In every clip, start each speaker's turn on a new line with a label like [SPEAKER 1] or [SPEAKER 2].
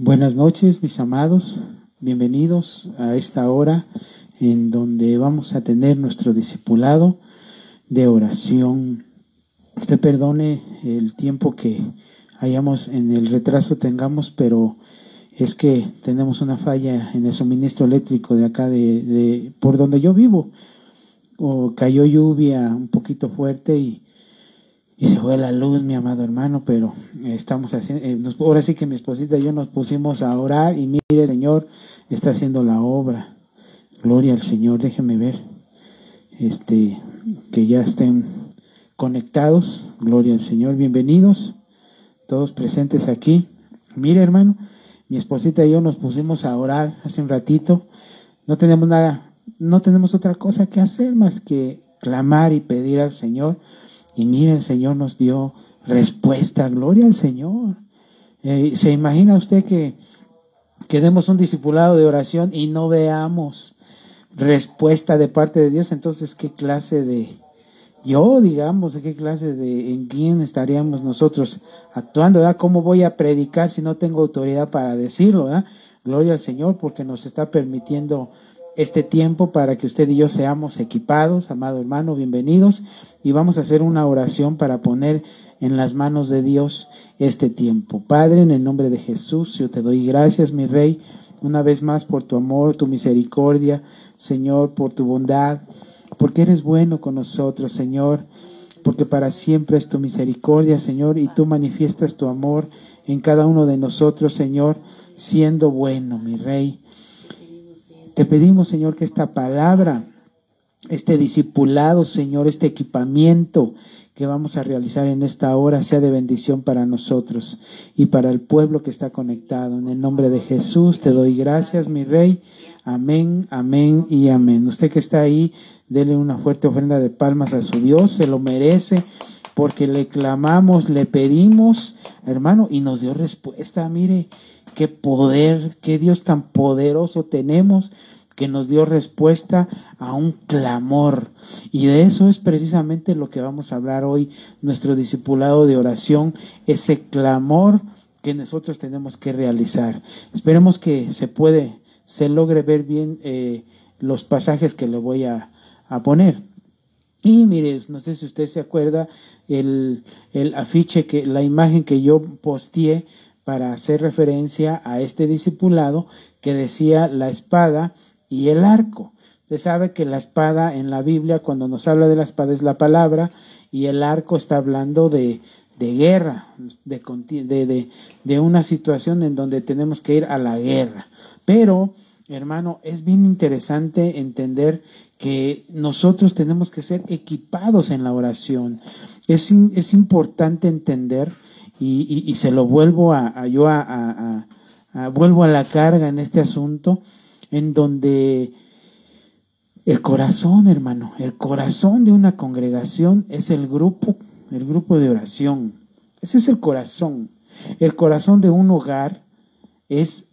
[SPEAKER 1] Buenas noches, mis amados. Bienvenidos a esta hora en donde vamos a tener nuestro discipulado de oración. Usted perdone el tiempo que hayamos en el retraso tengamos, pero es que tenemos una falla en el suministro eléctrico de acá de por donde yo vivo. Cayó lluvia un poquito fuerte y se fue la luz, mi amado hermano, pero estamos haciendo, ahora sí que mi esposita y yo nos pusimos a orar y mire, el Señor está haciendo la obra. Gloria al Señor. Déjenme ver, que ya estén conectados. Gloria al Señor. Bienvenidos, todos presentes aquí. Mire, hermano, mi esposita y yo nos pusimos a orar hace un ratito. No tenemos nada, no tenemos otra cosa que hacer más que clamar y pedir al Señor. Y mire, el Señor nos dio respuesta. Gloria al Señor. ¿Se imagina usted que demos un discipulado de oración y no veamos respuesta de parte de Dios? Entonces, ¿qué clase de, en quién estaríamos nosotros actuando, ¿verdad? ¿Cómo voy a predicar si no tengo autoridad para decirlo, ¿verdad? Gloria al Señor, porque nos está permitiendo este tiempo para que usted y yo seamos equipados. Amado hermano, bienvenidos, y vamos a hacer una oración para poner en las manos de Dios este tiempo. Padre, en el nombre de Jesús, yo te doy gracias, mi Rey, una vez más por tu amor, tu misericordia, Señor, por tu bondad, porque eres bueno con nosotros, Señor, porque para siempre es tu misericordia, Señor, y tú manifiestas tu amor en cada uno de nosotros, Señor, siendo bueno, mi Rey. Te pedimos, Señor, que esta palabra, este discipulado, Señor, este equipamiento que vamos a realizar en esta hora sea de bendición para nosotros y para el pueblo que está conectado. En el nombre de Jesús te doy gracias, mi Rey. Amén, amén y amén. Usted que está ahí, dele una fuerte ofrenda de palmas a su Dios, se lo merece, porque le clamamos, le pedimos, hermano, y nos dio respuesta. Mire, qué poder, qué Dios tan poderoso tenemos, que nos dio respuesta a un clamor. Y de eso es precisamente lo que vamos a hablar hoy, nuestro discipulado de oración, ese clamor que nosotros tenemos que realizar. Esperemos que se logre ver bien los pasajes que le voy a poner. Y mire, no sé si usted se acuerda, el afiche, la imagen que yo posteé para hacer referencia a este discipulado, que decía la espada y el arco. Usted sabe que la espada en la Biblia, cuando nos habla de la espada, es la palabra, y el arco está hablando de guerra, de una situación en donde tenemos que ir a la guerra. Pero, hermano, es bien interesante entender que nosotros tenemos que ser equipados en la oración. Es importante entender, y se lo vuelvo vuelvo a la carga en este asunto, en donde el corazón, hermano, el corazón de una congregación es el grupo de oración. Ese es el corazón. El corazón de un hogar es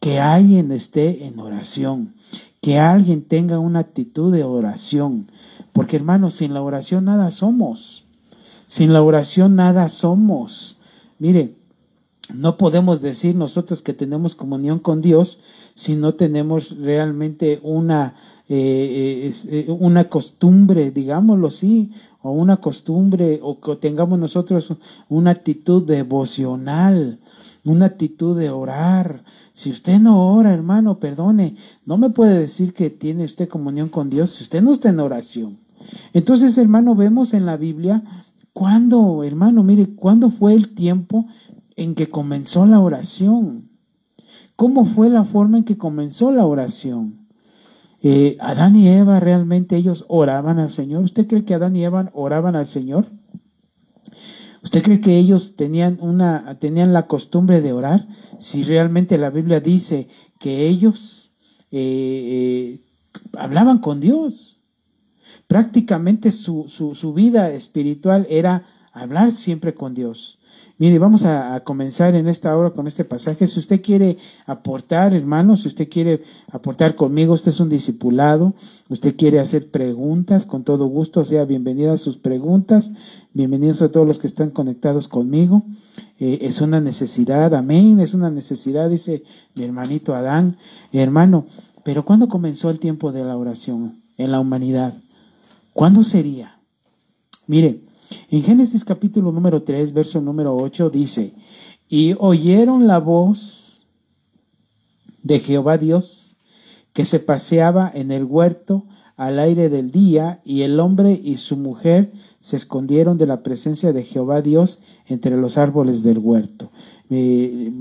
[SPEAKER 1] que alguien esté en oración, que alguien tenga una actitud de oración, porque, hermano, sin la oración nada somos. Sin la oración nada somos. Mire, no podemos decir nosotros que tenemos comunión con Dios si no tenemos realmente una costumbre, digámoslo así, o una costumbre, o que tengamos nosotros una actitud devocional, una actitud de orar. Si usted no ora, hermano, perdone, no me puede decir que tiene usted comunión con Dios si usted no está en oración. Entonces, hermano, vemos en la Biblia cuándo, hermano, mire, cuándo fue el tiempo en que comenzó la oración. ¿Cómo fue la forma en que comenzó la oración? Adán y Eva, realmente ellos oraban al Señor. ¿Usted cree que Adán y Eva oraban al Señor? ¿Usted cree que ellos tenían la costumbre de orar? Si realmente la Biblia dice que ellos hablaban con Dios. Prácticamente su vida espiritual era hablar siempre con Dios. Mire, vamos a comenzar en esta hora con este pasaje. Si usted quiere aportar, hermano, si usted quiere aportar conmigo, este es un discipulado, usted quiere hacer preguntas, con todo gusto, sea bienvenida a sus preguntas, bienvenidos a todos los que están conectados conmigo. Es una necesidad, amén, es una necesidad, dice mi hermanito Adán. Hermano, pero ¿cuándo comenzó el tiempo de la oración en la humanidad? ¿Cuándo sería? Mire, en Génesis capítulo número 3, verso número 8 dice, y oyeron la voz de Jehová Dios que se paseaba en el huerto al aire del día, y el hombre y su mujer se escondieron de la presencia de Jehová Dios entre los árboles del huerto.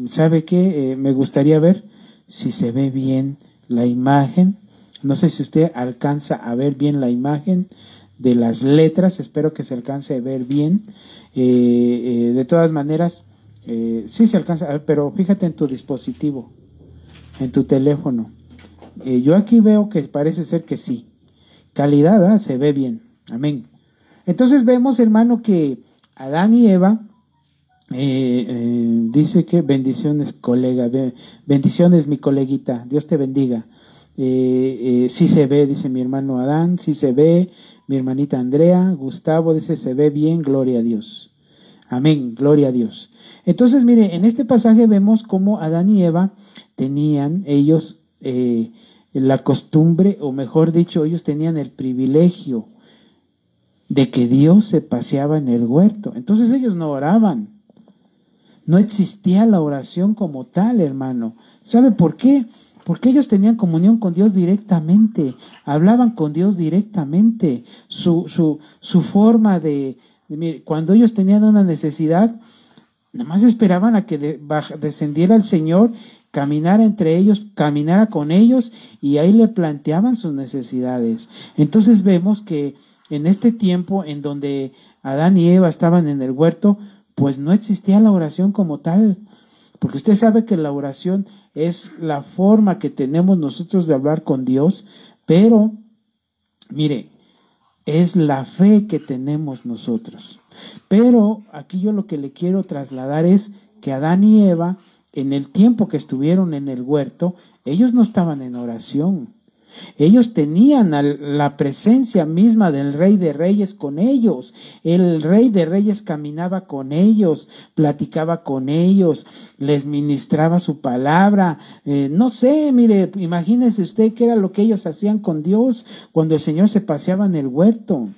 [SPEAKER 1] ¿Sabe qué? Me gustaría ver si se ve bien la imagen. No sé si usted alcanza a ver bien la imagen de las letras, espero que se alcance a ver bien. De todas maneras, sí se alcanza a ver, pero fíjate en tu dispositivo, en tu teléfono. Yo aquí veo que parece ser que sí. Calidad, se ve bien. Amén. Entonces vemos, hermano, que Adán y Eva, dice que bendiciones, colega, bendiciones, mi coleguita, Dios te bendiga. Sí se ve, dice mi hermano Adán, sí se ve. Mi hermanita Andrea, Gustavo dice, se ve bien, gloria a Dios. Amén, gloria a Dios. Entonces, mire, en este pasaje vemos cómo Adán y Eva tenían ellos la costumbre, o mejor dicho, ellos tenían el privilegio de que Dios se paseaba en el huerto. Entonces ellos no oraban. No existía la oración como tal, hermano. ¿Sabe por qué? Porque ellos tenían comunión con Dios directamente, hablaban con Dios directamente. Su forma mire, cuando ellos tenían una necesidad, nada más esperaban a que descendiera el Señor, caminara entre ellos, caminara con ellos, y ahí le planteaban sus necesidades. Entonces vemos que en este tiempo en donde Adán y Eva estaban en el huerto, pues no existía la oración como tal. Porque usted sabe que la oración es la forma que tenemos nosotros de hablar con Dios, pero, mire, es la fe que tenemos nosotros. Pero aquí yo lo que le quiero trasladar es que Adán y Eva, en el tiempo que estuvieron en el huerto, ellos no estaban en oración. Ellos tenían la presencia misma del Rey de Reyes con ellos. El Rey de Reyes caminaba con ellos, platicaba con ellos, les ministraba su palabra. No sé, mire, imagínese usted qué era lo que ellos hacían con Dios cuando el Señor se paseaba en el huerto.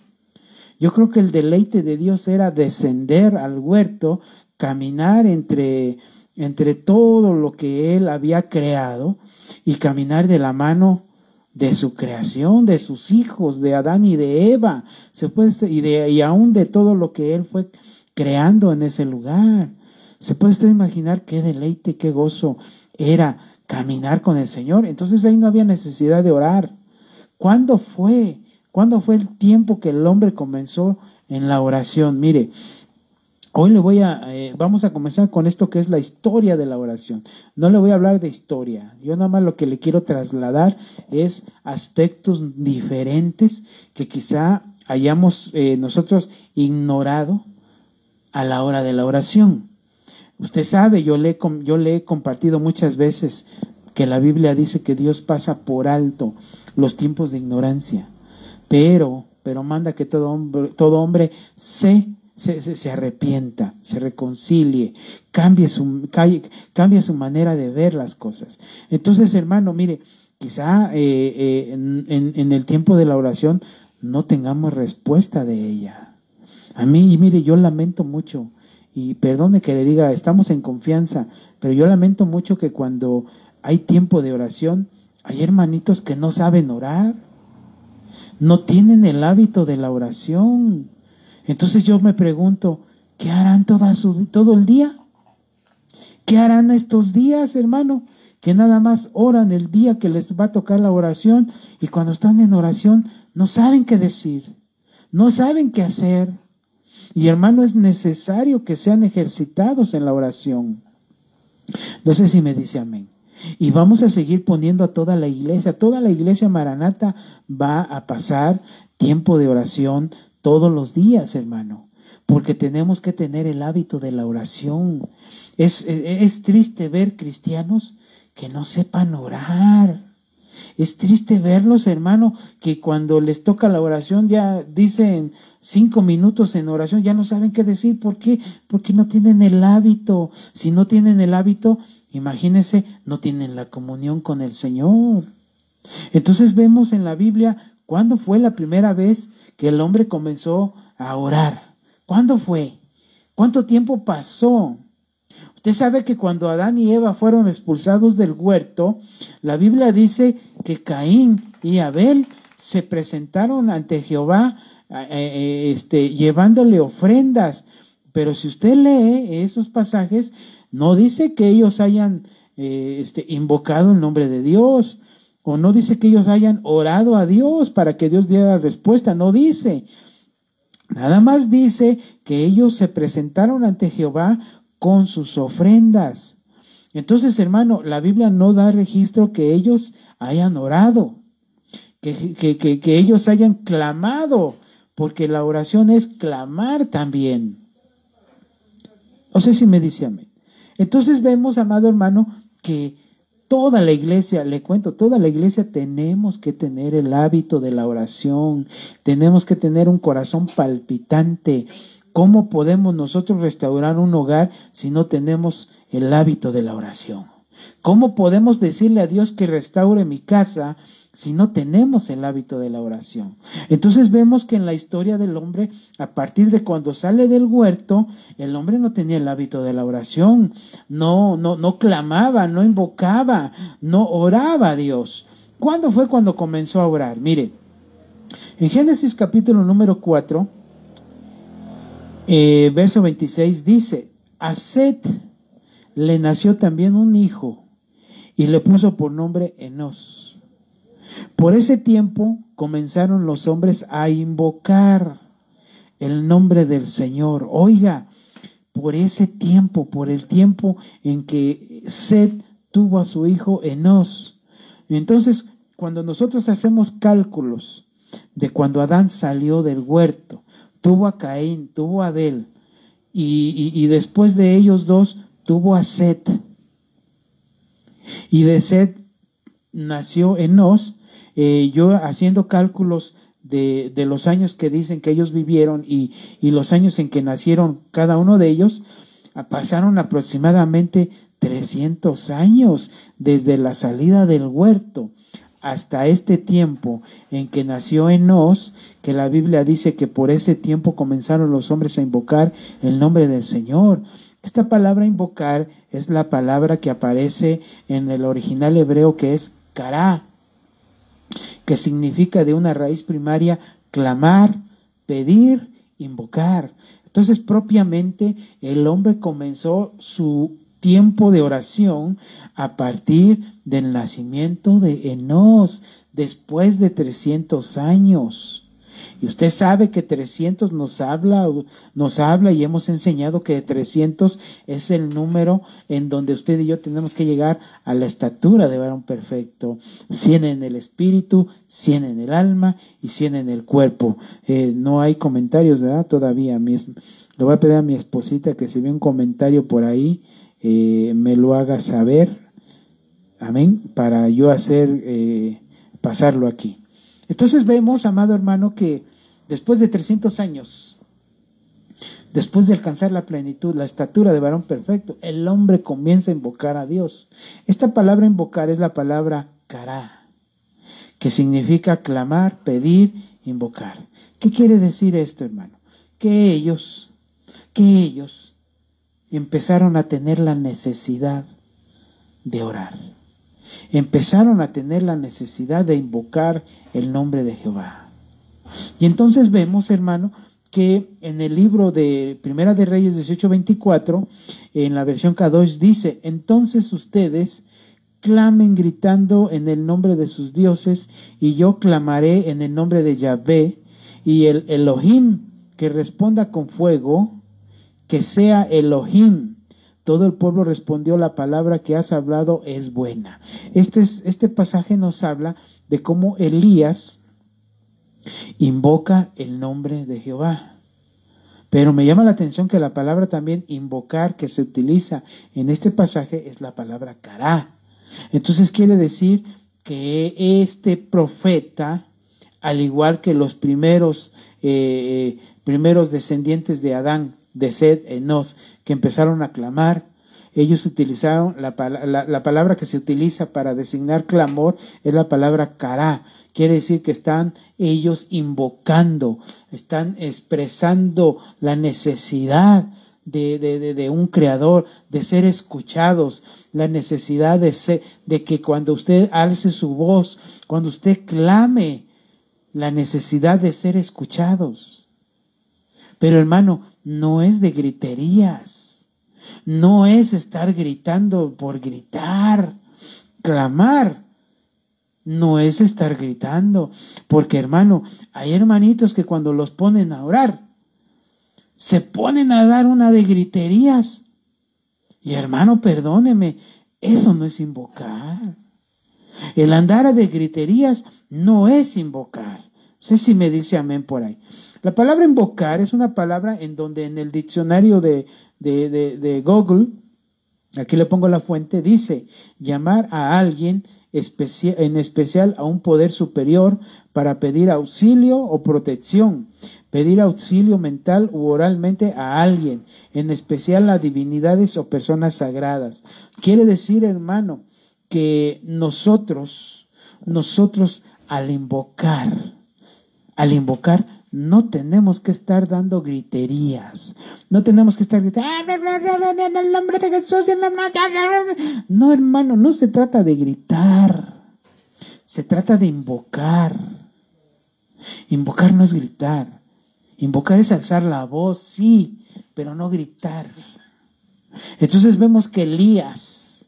[SPEAKER 1] Yo creo que el deleite de Dios era descender al huerto, caminar entre todo lo que Él había creado y caminar de la mano de su creación, de sus hijos, de Adán y de Eva, y aún de todo lo que Él fue creando en ese lugar. ¿Se puede usted imaginar qué deleite, qué gozo era caminar con el Señor? Entonces ahí no había necesidad de orar. ¿Cuándo fue el tiempo que el hombre comenzó en la oración? Mire, hoy vamos a comenzar con esto que es la historia de la oración. No le voy a hablar de historia. Yo nada más lo que le quiero trasladar es aspectos diferentes que quizá hayamos nosotros ignorado a la hora de la oración. Usted sabe, yo le he compartido muchas veces que la Biblia dice que Dios pasa por alto los tiempos de ignorancia, pero manda que todo hombre se arrepienta, se reconcilie, cambie su manera de ver las cosas. Entonces, hermano, mire, quizá en el tiempo de la oración no tengamos respuesta de ella. A mí, mire, yo lamento mucho, y perdone que le diga, estamos en confianza, pero yo lamento mucho que cuando hay tiempo de oración, hay hermanitos que no saben orar, no tienen el hábito de la oración. Entonces yo me pregunto, ¿qué harán todo el día? ¿Qué harán estos días, hermano? Que nada más oran el día que les va a tocar la oración, y cuando están en oración no saben qué decir, no saben qué hacer. Y hermano, es necesario que sean ejercitados en la oración. No sé si me dice amén. Y vamos a seguir poniendo a toda la iglesia Maranata va a pasar tiempo de oración todos los días, hermano. porque tenemos que tener el hábito de la oración. Es triste ver cristianos que no sepan orar. Es triste verlos, hermano, que cuando les toca la oración ya dicen 5 minutos en oración, ya no saben qué decir. ¿Por qué? Porque no tienen el hábito. Si no tienen el hábito, imagínense, no tienen la comunión con el Señor. Entonces vemos en la Biblia, ¿cuándo fue la primera vez que el hombre comenzó a orar? ¿Cuándo fue? ¿Cuánto tiempo pasó? Usted sabe que cuando Adán y Eva fueron expulsados del huerto, la Biblia dice que Caín y Abel se presentaron ante Jehová llevándole ofrendas. Pero si usted lee esos pasajes, no dice que ellos hayan invocado el nombre de Dios, o no dice que ellos hayan orado a Dios para que Dios diera respuesta, no dice. Nada más dice que ellos se presentaron ante Jehová con sus ofrendas. Entonces, hermano, la Biblia no da registro que ellos hayan orado, que ellos hayan clamado, porque la oración es clamar también. No sé si me dice amén. Entonces vemos, amado hermano, que toda la iglesia, le cuento, toda la iglesia tenemos que tener el hábito de la oración, tenemos que tener un corazón palpitante. ¿Cómo podemos nosotros restaurar un hogar si no tenemos el hábito de la oración? ¿Cómo podemos decirle a Dios que restaure mi casa si no tenemos el hábito de la oración? Entonces vemos que en la historia del hombre, a partir de cuando sale del huerto, el hombre no tenía el hábito de la oración, no clamaba, no invocaba, no oraba a Dios. ¿Cuándo fue cuando comenzó a orar? Mire, en Génesis capítulo número 4, verso 26 dice: a Set le nació también un hijo y le puso por nombre Enós. Por ese tiempo comenzaron los hombres a invocar el nombre del Señor. Oiga, por ese tiempo, por el tiempo en que Set tuvo a su hijo Enós. Entonces, cuando nosotros hacemos cálculos de cuando Adán salió del huerto, tuvo a Caín, tuvo a Abel, y después de ellos dos tuvo a Set, y de Set nació Enós. Yo haciendo cálculos de los años que dicen que ellos vivieron y los años en que nacieron cada uno de ellos, pasaron aproximadamente 300 años desde la salida del huerto hasta este tiempo en que nació Enós, que la Biblia dice que por ese tiempo comenzaron los hombres a invocar el nombre del Señor. Esta palabra invocar es la palabra que aparece en el original hebreo, que es kará, que significa de una raíz primaria clamar, pedir, invocar. Entonces propiamente el hombre comenzó su tiempo de oración a partir del nacimiento de Enós, después de 300 años. Y usted sabe que 300 nos habla y hemos enseñado que 300 es el número en donde usted y yo tenemos que llegar a la estatura de varón perfecto. 100 en el espíritu, 100 en el alma y 100 en el cuerpo. No hay comentarios, ¿verdad? Todavía mismo. Le voy a pedir a mi esposita que si ve un comentario por ahí, me lo haga saber, amén, para yo pasarlo aquí. Entonces vemos, amado hermano, que después de 300 años, después de alcanzar la plenitud, la estatura de varón perfecto, el hombre comienza a invocar a Dios. Esta palabra invocar es la palabra kará, que significa clamar, pedir, invocar. ¿Qué quiere decir esto, hermano? Que ellos empezaron a tener la necesidad de orar. Empezaron a tener la necesidad de invocar el nombre de Jehová. Y entonces vemos, hermano, que en el libro de Primera de Reyes 18:24, en la versión Kadosh dice: entonces ustedes clamen gritando en el nombre de sus dioses, y yo clamaré en el nombre de Yahvé, y el Elohim que responda con fuego, que sea Elohim. Todo el pueblo respondió: la palabra que has hablado es buena. Este pasaje nos habla de cómo Elías invoca el nombre de Jehová. Pero me llama la atención que la palabra también invocar que se utiliza en este pasaje es la palabra cará. Entonces quiere decir que este profeta, al igual que los primeros descendientes de Adán, de Set, Enos, que empezaron a clamar, ellos utilizaron la palabra que se utiliza para designar clamor es la palabra cará. Quiere decir que están ellos invocando, están expresando la necesidad de un creador, de ser escuchados, la necesidad de que cuando usted alce su voz, cuando usted clame, la necesidad de ser escuchados. Pero hermano, no es de griterías, no es estar gritando por gritar, clamar. No es estar gritando, porque hermano, hay hermanitos que cuando los ponen a orar, se ponen a dar una de griterías. Y hermano, perdóneme, eso no es invocar. El andar de griterías no es invocar. No sé si me dice amén por ahí. La palabra invocar es una palabra en donde en el diccionario de Google, aquí le pongo la fuente, dice llamar a alguien en especial a un poder superior para pedir auxilio o protección, pedir auxilio mental u oralmente a alguien, en especial a divinidades o personas sagradas. Quiere decir, hermano, que nosotros al invocar, no tenemos que estar dando griterías. No tenemos que estar gritando en el nombre de Jesús. No, hermano, no se trata de gritar. Se trata de invocar. Invocar no es gritar. Invocar es alzar la voz, sí, pero no gritar. Entonces vemos que Elías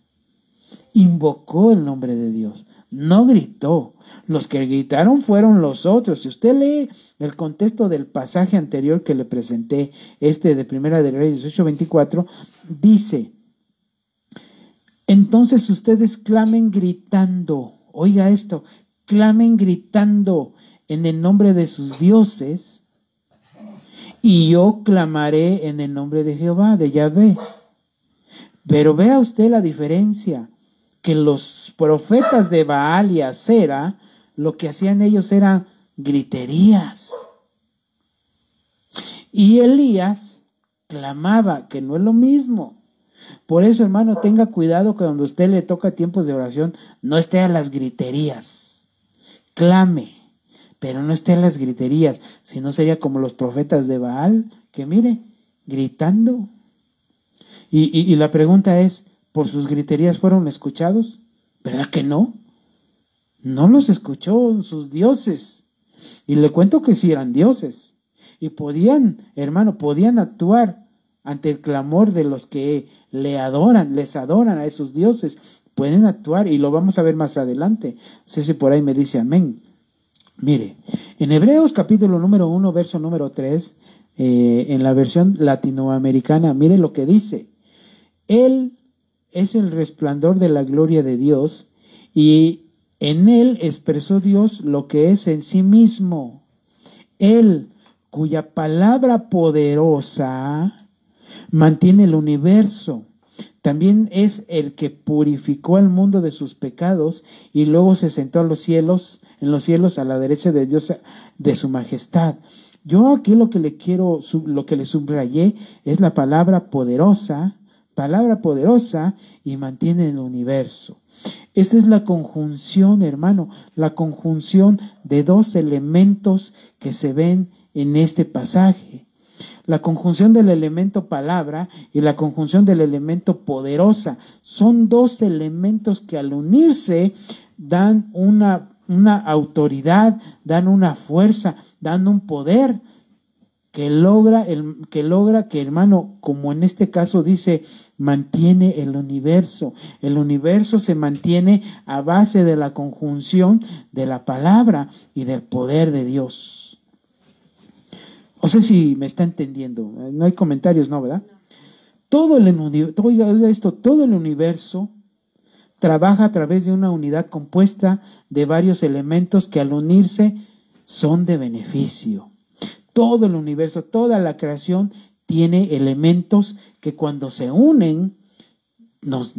[SPEAKER 1] invocó el nombre de Dios. No gritó. Los que gritaron fueron los otros. Si usted lee el contexto del pasaje anterior que le presenté, de Primera de Reyes 18:24, dice: entonces ustedes clamen gritando, oiga esto, clamen gritando en el nombre de sus dioses, y yo clamaré en el nombre de Jehová, de Yahvé. Pero vea usted la diferencia, que los profetas de Baal y Acera, lo que hacían ellos eran griterías. Y Elías clamaba, que no es lo mismo. Por eso, hermano, tenga cuidado que cuando a usted le toca tiempos de oración, no esté a las griterías. Clame, pero no esté a las griterías. Si no, sería como los profetas de Baal, que mire, gritando. Y la pregunta es, ¿por sus griterías fueron escuchados? ¿Verdad que no? No los escuchó sus dioses. Y le cuento que sí eran dioses. Y podían actuar ante el clamor de los que les adoran a esos dioses. Pueden actuar y lo vamos a ver más adelante. No sé si por ahí me dice amén. Mire, en Hebreos capítulo número 1, verso número 3, en la versión latinoamericana, mire lo que dice. Él es el resplandor de la gloria de Dios, y en él expresó Dios lo que es en sí mismo. Él, cuya palabra poderosa mantiene el universo, también es el que purificó al mundo de sus pecados y luego se sentó en los cielos a la derecha de Dios, de su majestad. Yo aquí lo que le subrayé es la palabra poderosa y mantiene el universo. Esta es la conjunción, hermano, la conjunción de dos elementos que se ven en este pasaje. La conjunción del elemento palabra y la conjunción del elemento poderosa. Son dos elementos que al unirse dan una autoridad, dan una fuerza, dan un poder que logra que, hermano, como en este caso dice, mantiene el universo. El universo se mantiene a base de la conjunción de la palabra y del poder de Dios. No sé si me está entendiendo. No hay comentarios, ¿no, verdad? Todo el universo trabaja a través de una unidad compuesta de varios elementos que al unirse son de beneficio. Todo el universo, toda la creación tiene elementos que cuando se unen nos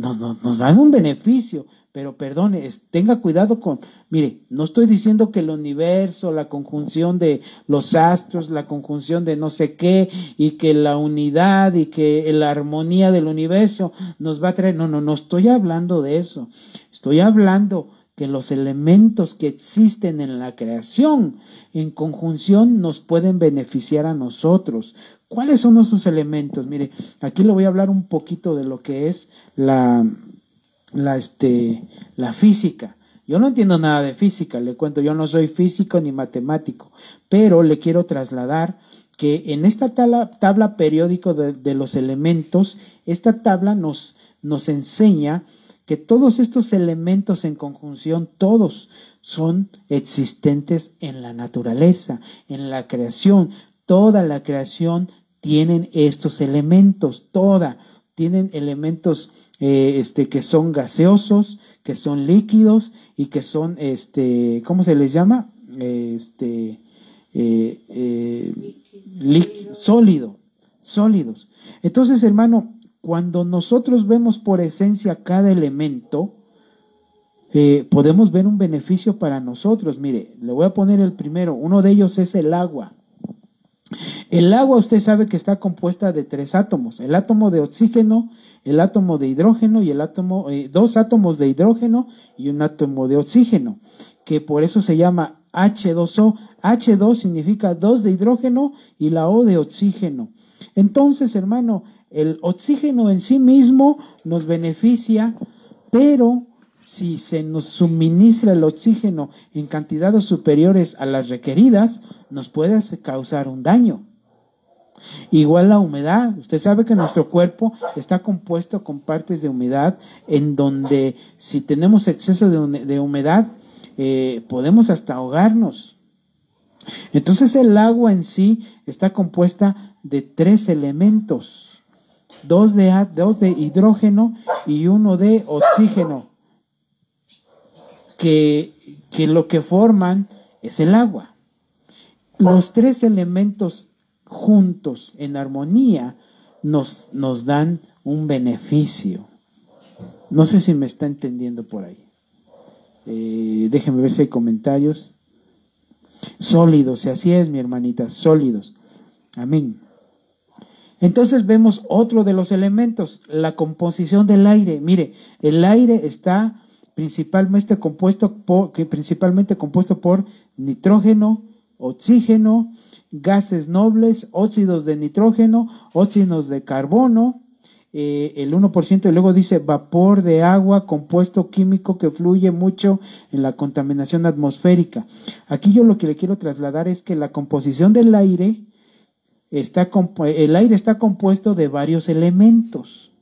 [SPEAKER 1] dan un beneficio. Pero perdone, tenga cuidado con, mire, no estoy diciendo que el universo, la conjunción de los astros, la conjunción de no sé qué, y que la unidad y que la armonía del universo nos va a traer, no estoy hablando de eso. Estoy hablando que los elementos que existen en la creación en conjunción nos pueden beneficiar a nosotros. ¿Cuáles son esos elementos? Mire, aquí le voy a hablar un poquito de lo que es la física. Yo no entiendo nada de física, le cuento, yo no soy físico ni matemático, pero le quiero trasladar que en esta tabla periódica de los elementos, esta tabla nos enseña que todos estos elementos en conjunción, todos son existentes en la naturaleza, en la creación. Toda la creación tienen estos elementos, tienen elementos que son gaseosos, que son líquidos y que son, ¿cómo se les llama? Sólidos. Entonces, hermano, cuando nosotros vemos por esencia cada elemento, podemos ver un beneficio para nosotros. Mire, le voy a poner el primero. Uno de ellos es el agua. El agua, usted sabe que está compuesta de 3 átomos, el átomo de oxígeno, el átomo de hidrógeno y 2 átomos de hidrógeno y un átomo de oxígeno, que por eso se llama H2O. H2 significa 2 de hidrógeno y la O de oxígeno. Entonces, hermano, el oxígeno en sí mismo nos beneficia, pero si se nos suministra el oxígeno en cantidades superiores a las requeridas, nos puede causar un daño. Igual la humedad. Usted sabe que nuestro cuerpo está compuesto con partes de humedad, en donde si tenemos exceso de humedad, podemos hasta ahogarnos. Entonces el agua en sí está compuesta de 3 elementos, 2 de hidrógeno y 1 de oxígeno, que lo que forman es el agua. Los 3 elementos juntos en armonía nos dan un beneficio. No sé si me está entendiendo por ahí. Déjenme ver si hay comentarios. Sólidos, y así es, mi hermanita, sólidos. Amén. Entonces vemos otro de los elementos, la composición del aire. Mire, el aire está principalmente compuesto por nitrógeno, oxígeno, gases nobles, óxidos de nitrógeno, óxidos de carbono, el 1%, y luego dice vapor de agua, compuesto químico que fluye mucho en la contaminación atmosférica. Aquí yo lo que le quiero trasladar es que la composición del aire el aire está compuesto de varios elementos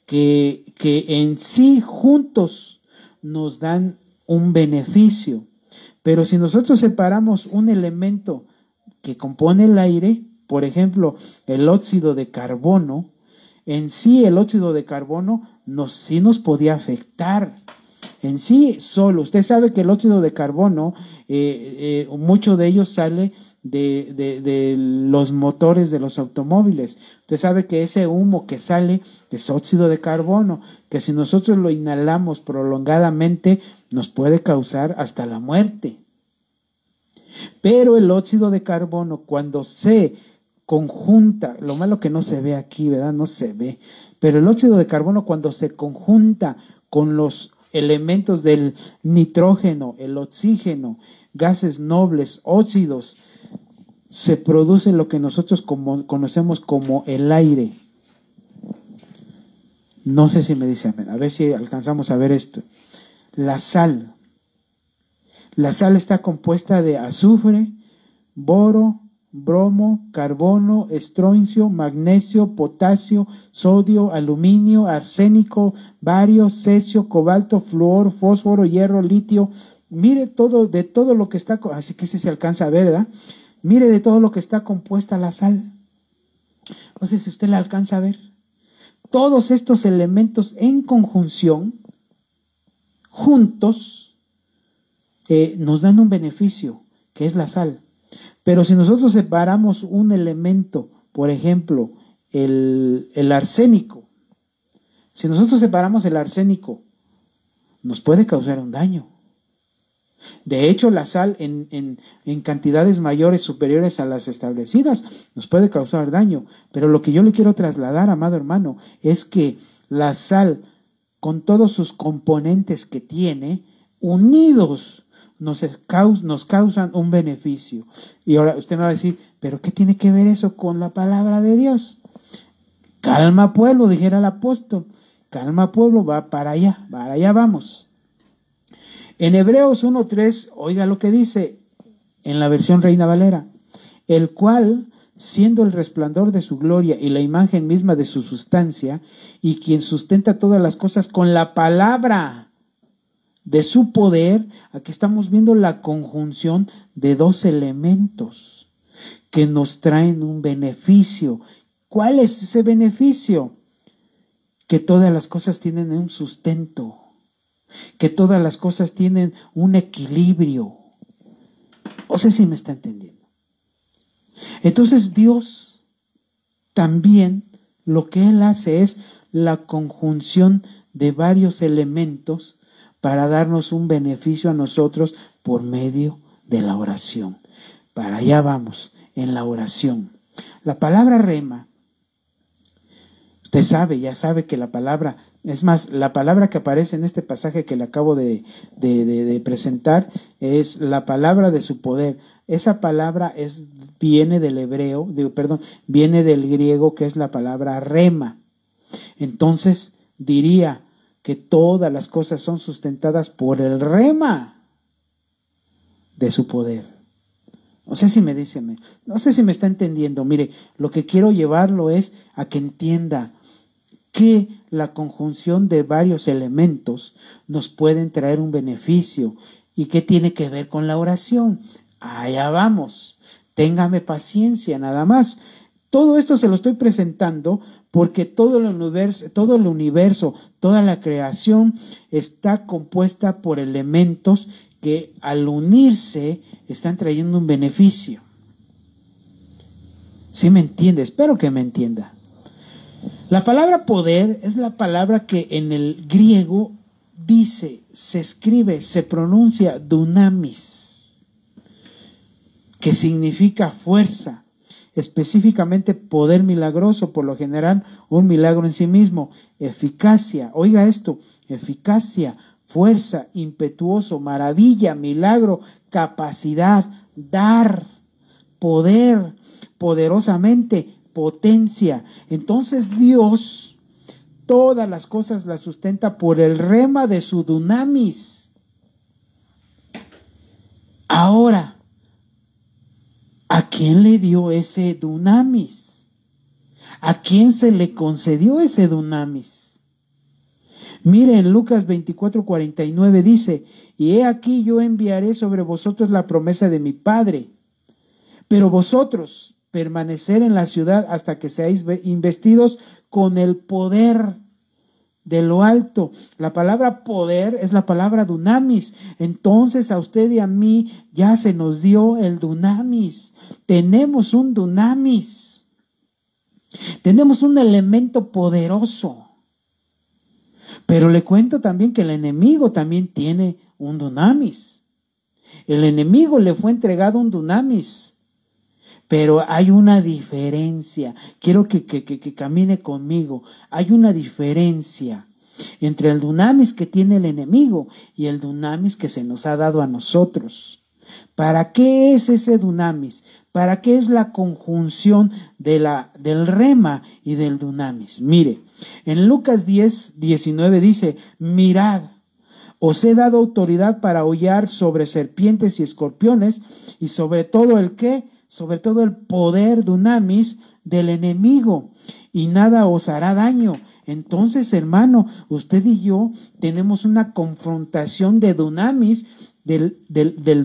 [SPEAKER 1] que en sí juntos nos dan un beneficio. Pero si nosotros separamos un elemento que compone el aire, por ejemplo, el óxido de carbono, en sí el óxido de carbono sí nos podía afectar. En sí solo, usted sabe que el óxido de carbono, mucho de ellos sale de los motores de los automóviles. Usted sabe que ese humo que sale es óxido de carbono, que si nosotros lo inhalamos prolongadamente nos puede causar hasta la muerte. Pero el óxido de carbono, cuando se conjunta, lo malo que no se ve aquí, ¿verdad? No se ve, pero el óxido de carbono cuando se conjunta con los elementos del nitrógeno, el oxígeno, gases nobles, óxidos, se produce lo que nosotros conocemos como el aire. No sé si me dice amén, a ver si alcanzamos a ver esto. La sal. La sal está compuesta de azufre, boro, bromo, carbono, estroncio, magnesio, potasio, sodio, aluminio, arsénico, bario, cesio, cobalto, flúor, fósforo, hierro, litio. Mire de todo lo que está, así que se alcanza a ver, ¿verdad? Mire de todo lo que está compuesta la sal. No sé si usted la alcanza a ver. Todos estos elementos en conjunción, juntos, nos dan un beneficio, que es la sal. Pero si nosotros separamos un elemento, por ejemplo, el arsénico, si nosotros separamos el arsénico, nos puede causar un daño. De hecho, la sal en cantidades mayores, superiores a las establecidas, nos puede causar daño. Pero lo que yo le quiero trasladar, amado hermano, es que la sal, con todos sus componentes que tiene, unidos, nos causan un beneficio. Y ahora usted me va a decir, ¿pero qué tiene que ver eso con la palabra de Dios? Calma, pueblo, dijera el apóstol. Calma, pueblo, va para allá vamos. En Hebreos 1:3, oiga lo que dice en la versión Reina Valera, el cual, siendo el resplandor de su gloria y la imagen misma de su sustancia, y quien sustenta todas las cosas con la palabra de su poder, aquí estamos viendo la conjunción de dos elementos que nos traen un beneficio. ¿Cuál es ese beneficio? Que todas las cosas tienen un sustento, que todas las cosas tienen un equilibrio. No sé si me está entendiendo. Entonces Dios también lo que Él hace es la conjunción de varios elementos para darnos un beneficio a nosotros por medio de la oración. Para allá vamos, en la oración. La palabra rema, usted sabe, ya sabe que la palabra, es más, la palabra que aparece en este pasaje que le acabo de presentar es la palabra de su poder. Esa palabra viene del hebreo, viene del griego, que es la palabra rema. Entonces diría que todas las cosas son sustentadas por el rema de su poder. No sé si me está entendiendo. Mire, lo que quiero llevarlo es a que entienda que la conjunción de varios elementos nos pueden traer un beneficio. ¿Y qué tiene que ver con la oración? Allá vamos. Téngame paciencia, nada más. Todo esto se lo estoy presentando porque todo el universo, toda la creación está compuesta por elementos que al unirse están trayendo un beneficio. ¿Sí me entiende? Espero que me entienda. La palabra poder es la palabra que en el griego dice, se escribe, se pronuncia dunamis, que significa fuerza, específicamente poder milagroso, por lo general un milagro en sí mismo, eficacia, oiga esto, eficacia, fuerza, impetuoso, maravilla, milagro, capacidad, dar, poder, poderosamente, potencia. Entonces Dios todas las cosas las sustenta por el rema de su dunamis. Ahora, ¿a quién le dio ese dunamis? ¿A quién se le concedió ese dunamis? Mire, en Lucas 24:49 dice, y he aquí yo enviaré sobre vosotros la promesa de mi Padre, pero vosotros permanecer en la ciudad hasta que seáis investidos con el poder de lo alto. La palabra poder es la palabra dunamis. Entonces a usted y a mí ya se nos dio el dunamis. Tenemos un dunamis. Tenemos un elemento poderoso. Pero le cuento también que el enemigo también tiene un dunamis. El enemigo le fue entregado un dunamis. Pero hay una diferencia. Quiero que camine conmigo. Hay una diferencia entre el dunamis que tiene el enemigo y el dunamis que se nos ha dado a nosotros. ¿Para qué es ese dunamis? ¿Para qué es la conjunción del rema y del dunamis? Mire, en Lucas 10:19 dice, mirad, os he dado autoridad para hollar sobre serpientes y escorpiones y sobre todo el ¿qué? Sobre todo el poder dunamis del enemigo, y nada os hará daño. Entonces, hermano, usted y yo tenemos una confrontación de dunamis, del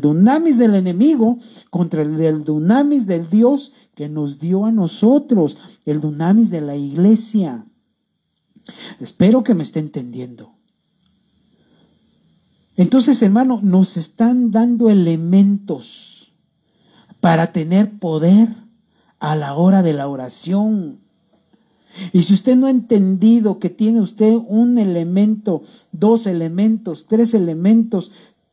[SPEAKER 1] dunamis del enemigo contra el del dunamis del Dios que nos dio a nosotros, el dunamis de la iglesia. Espero que me esté entendiendo. Entonces, hermano, nos están dando elementos para tener poder a la hora de la oración. Y si usted no ha entendido que tiene usted un elemento, 2 elementos, 3 elementos,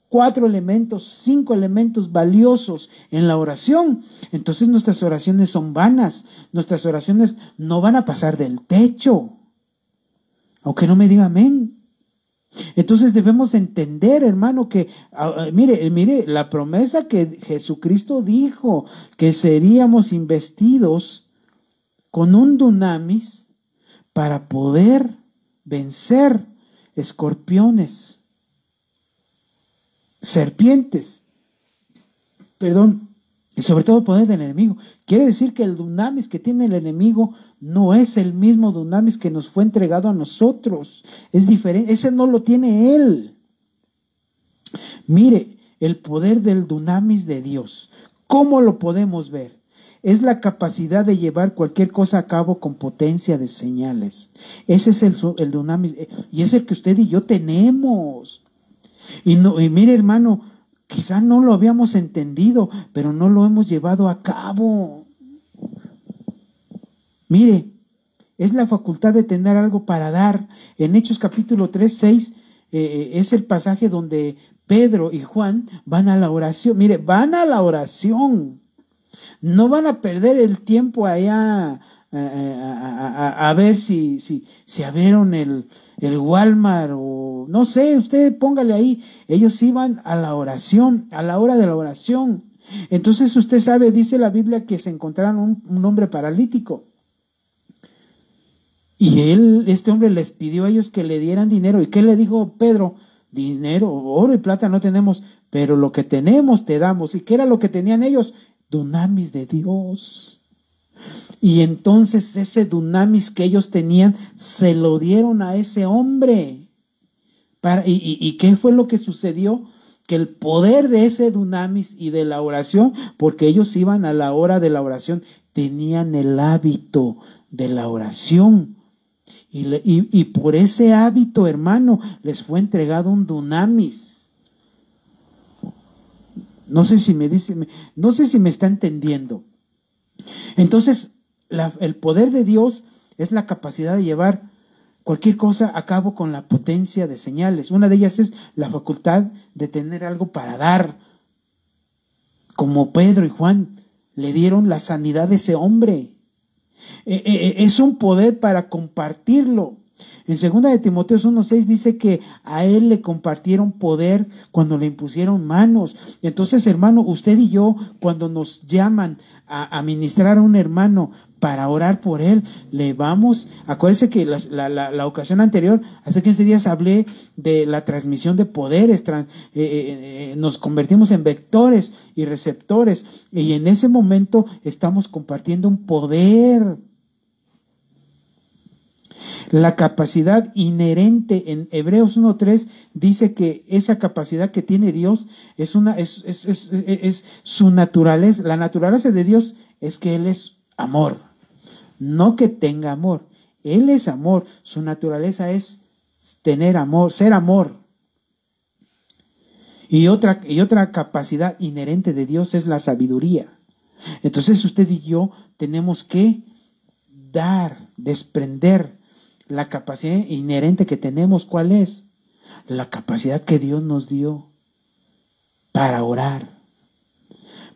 [SPEAKER 1] 4 elementos, 5 elementos valiosos en la oración, entonces nuestras oraciones son vanas. Nuestras oraciones no van a pasar del techo. Aunque no me diga amén. Entonces debemos entender, hermano, que mire, la promesa que Jesucristo dijo, que seríamos investidos con un dunamis para poder vencer escorpiones, serpientes, y sobre todo poder del enemigo. Quiere decir que el dunamis que tiene el enemigo no es el mismo dunamis que nos fue entregado a nosotros. Es diferente, ese no lo tiene él. Mire, el poder del dunamis de Dios, ¿cómo lo podemos ver? Es la capacidad de llevar cualquier cosa a cabo con potencia de señales. Ese es el dunamis, y es el que usted y yo tenemos. Y mire, hermano, quizá no lo habíamos entendido, pero no lo hemos llevado a cabo. Mire, es la facultad de tener algo para dar. En Hechos capítulo 3, 6, es el pasaje donde Pedro y Juan van a la oración. Mire, van a la oración. No van a perder el tiempo allá a ver si abrieron el Walmart o no sé, usted póngale ahí. Ellos iban a la oración, a la hora de la oración. Entonces usted sabe, dice la Biblia, que se encontraron un hombre paralítico. Y este hombre les pidió a ellos que le dieran dinero. ¿Y qué le dijo Pedro? Dinero, oro y plata no tenemos, pero lo que tenemos te damos. ¿Y qué era lo que tenían ellos? Dunamis de Dios. Y entonces ese dunamis que ellos tenían se lo dieron a ese hombre. ¿Y qué fue lo que sucedió? Que el poder de ese dunamis y de la oración, porque ellos iban a la hora de la oración, tenían el hábito de la oración. Y por ese hábito, hermano, les fue entregado un dunamis. No sé si me está entendiendo. Entonces, el poder de Dios es la capacidad de llevar cualquier cosa a cabo con la potencia de señales. Una de ellas es la facultad de tener algo para dar. Como Pedro y Juan le dieron la sanidad de ese hombre. Es un poder para compartirlo. En 2 de Timoteo 1:6 dice que a él le compartieron poder cuando le impusieron manos. Entonces, hermano, usted y yo, cuando nos llaman a ministrar a un hermano para orar por él, le vamos, acuérdese que la ocasión anterior, hace 15 días hablé de la transmisión de poderes, nos convertimos en vectores y receptores, y en ese momento estamos compartiendo un poder. La capacidad inherente en Hebreos 1:3 dice que esa capacidad que tiene Dios es su naturaleza. La naturaleza de Dios es que Él es amor, no que tenga amor. Él es amor, su naturaleza es tener amor, ser amor. Y otra capacidad inherente de Dios es la sabiduría. Entonces usted y yo tenemos que dar, desprender la capacidad inherente que tenemos. ¿Cuál es? La capacidad que Dios nos dio para orar.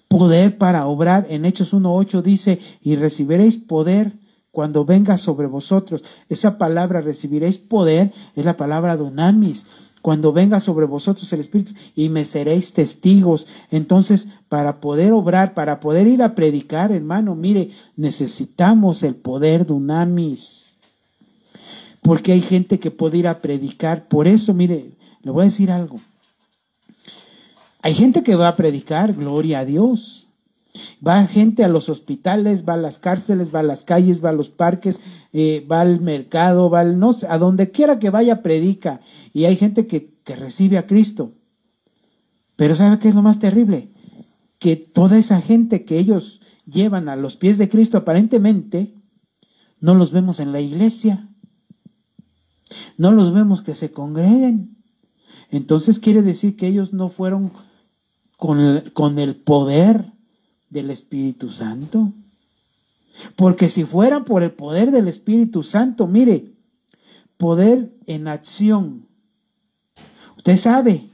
[SPEAKER 1] Poder para obrar. En Hechos 1:8 dice, y recibiréis poder cuando venga sobre vosotros. Esa palabra recibiréis poder es la palabra dunamis. Cuando venga sobre vosotros el Espíritu, y me seréis testigos. Entonces, para poder obrar, para poder ir a predicar, hermano, mire, necesitamos el poder dunamis. Porque hay gente que puede ir a predicar. Por eso, mire, le voy a decir algo. Hay gente que va a predicar, gloria a Dios. Va gente a los hospitales, va a las cárceles, va a las calles, va a los parques, va al mercado, va no sé, a donde quiera que vaya predica. Y hay gente que recibe a Cristo. Pero ¿sabe qué es lo más terrible? Que toda esa gente que ellos llevan a los pies de Cristo, aparentemente, no los vemos en la iglesia. No los vemos que se congreguen. Entonces quiere decir que ellos no fueron con el poder del Espíritu Santo. Porque si fuera por el poder del Espíritu Santo, mire, poder en acción. Usted sabe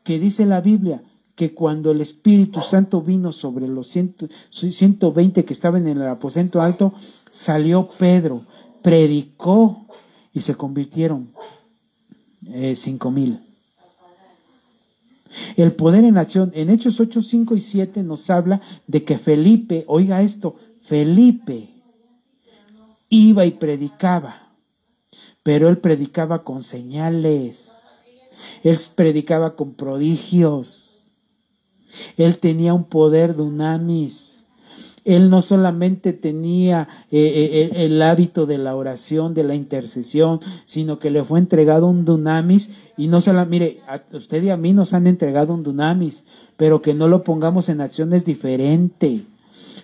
[SPEAKER 1] que dice la Biblia que cuando el Espíritu Santo vino sobre los 120 que estaban en el aposento alto, salió Pedro, predicó y se convirtieron 5,000. El poder en acción. En Hechos 8, 5 y 7 nos habla de que Felipe, oiga esto, Felipe iba y predicaba, pero él predicaba con señales, él predicaba con prodigios, él tenía un poder dunamis. Él no solamente tenía el hábito de la oración, de la intercesión, sino que le fue entregado un dunamis. Y no solo, mire, a usted y a mí nos han entregado un dunamis, pero que no lo pongamos en acción es diferente.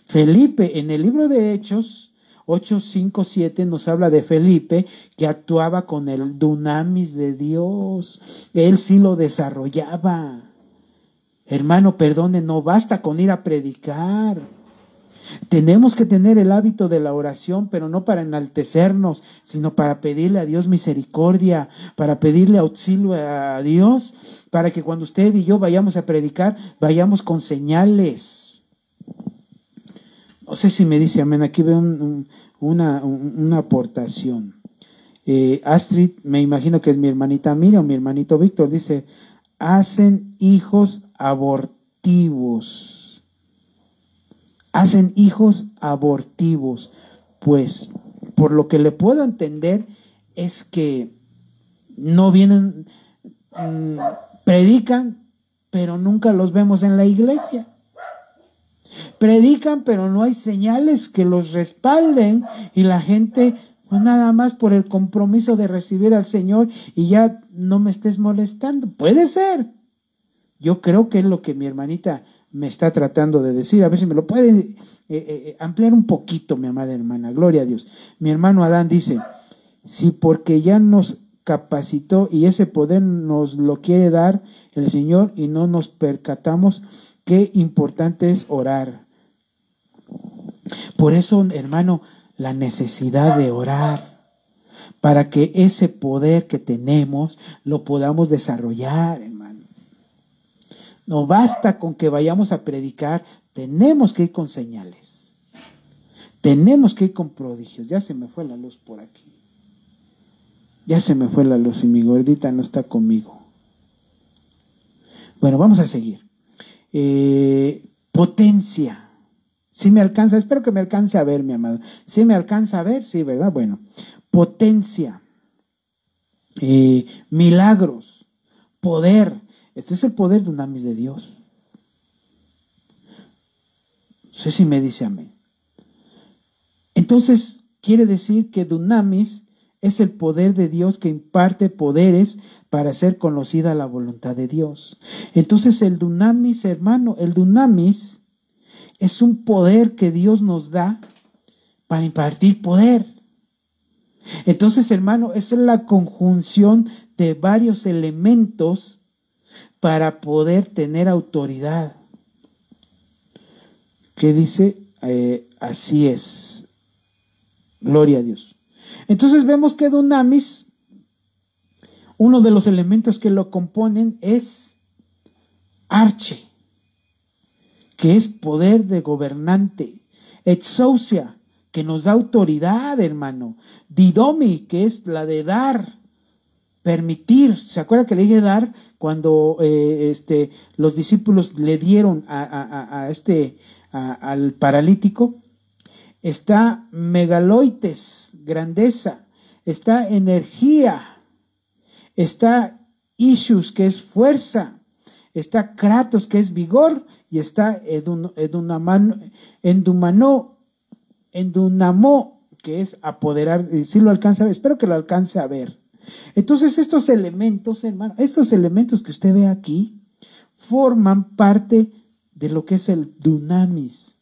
[SPEAKER 1] Felipe, en el libro de Hechos 8, 5, 7 nos habla de Felipe que actuaba con el dunamis de Dios. Él sí lo desarrollaba. Hermano, perdone, no basta con ir a predicar. Tenemos que tener el hábito de la oración, pero no para enaltecernos, sino para pedirle a Dios misericordia, para pedirle auxilio a Dios, para que cuando usted y yo vayamos a predicar, vayamos con señales. No sé si me dice amén. Aquí veo una aportación. Astrid, me imagino que es mi hermanita Miriam o mi hermanito Víctor, dice, hacen hijos abortivos. Hacen hijos abortivos. Pues, por lo que le puedo entender, es que no vienen, predican, pero nunca los vemos en la iglesia. Predican, pero no hay señales que los respalden, y la gente, pues nada más por el compromiso de recibir al Señor, y ya no me estés molestando. Puede ser. Yo creo que es lo que mi hermanita me está tratando de decir. A ver si me lo puede ampliar un poquito, mi amada hermana. Gloria a Dios. Mi hermano Adán dice, si porque ya nos capacitó y ese poder nos lo quiere dar el Señor y no nos percatamos, qué importante es orar. Por eso, hermano, la necesidad de orar, para que ese poder que tenemos lo podamos desarrollar, hermano. No basta con que vayamos a predicar, tenemos que ir con señales. Tenemos que ir con prodigios. Ya se me fue la luz por aquí. Ya se me fue la luz y mi gordita no está conmigo. Bueno, vamos a seguir. Potencia. ¿Sí me alcanza? Espero que me alcance a ver, mi amado. ¿Sí me alcanza a ver? Sí, ¿verdad? Bueno. Potencia. Milagros. Poder. Este es el poder dunamis de Dios. No sé si me dice amén. Entonces, quiere decir que dunamis es el poder de Dios que imparte poderes para hacer conocida la voluntad de Dios. Entonces, el dunamis, hermano, el dunamis es un poder que Dios nos da para impartir poder. Entonces, hermano, esa es la conjunción de varios elementos para poder tener autoridad. ¿Qué dice? Así es. Gloria a Dios. Entonces vemos que dunamis, uno de los elementos que lo componen es arche, que es poder de gobernante. Exousia, que nos da autoridad, hermano. Didomi, que es la de dar, permitir. ¿Se acuerda que le dije dar cuando los discípulos le dieron al paralítico? Está megaloites, grandeza. Está energía. Está ishus, que es fuerza. Está kratos, que es vigor. Y está endunamo, que es apoderar. Si lo alcanza a ver, espero que lo alcance a ver. Entonces estos elementos, hermano, estos elementos que usted ve aquí, forman parte de lo que es el dunamis.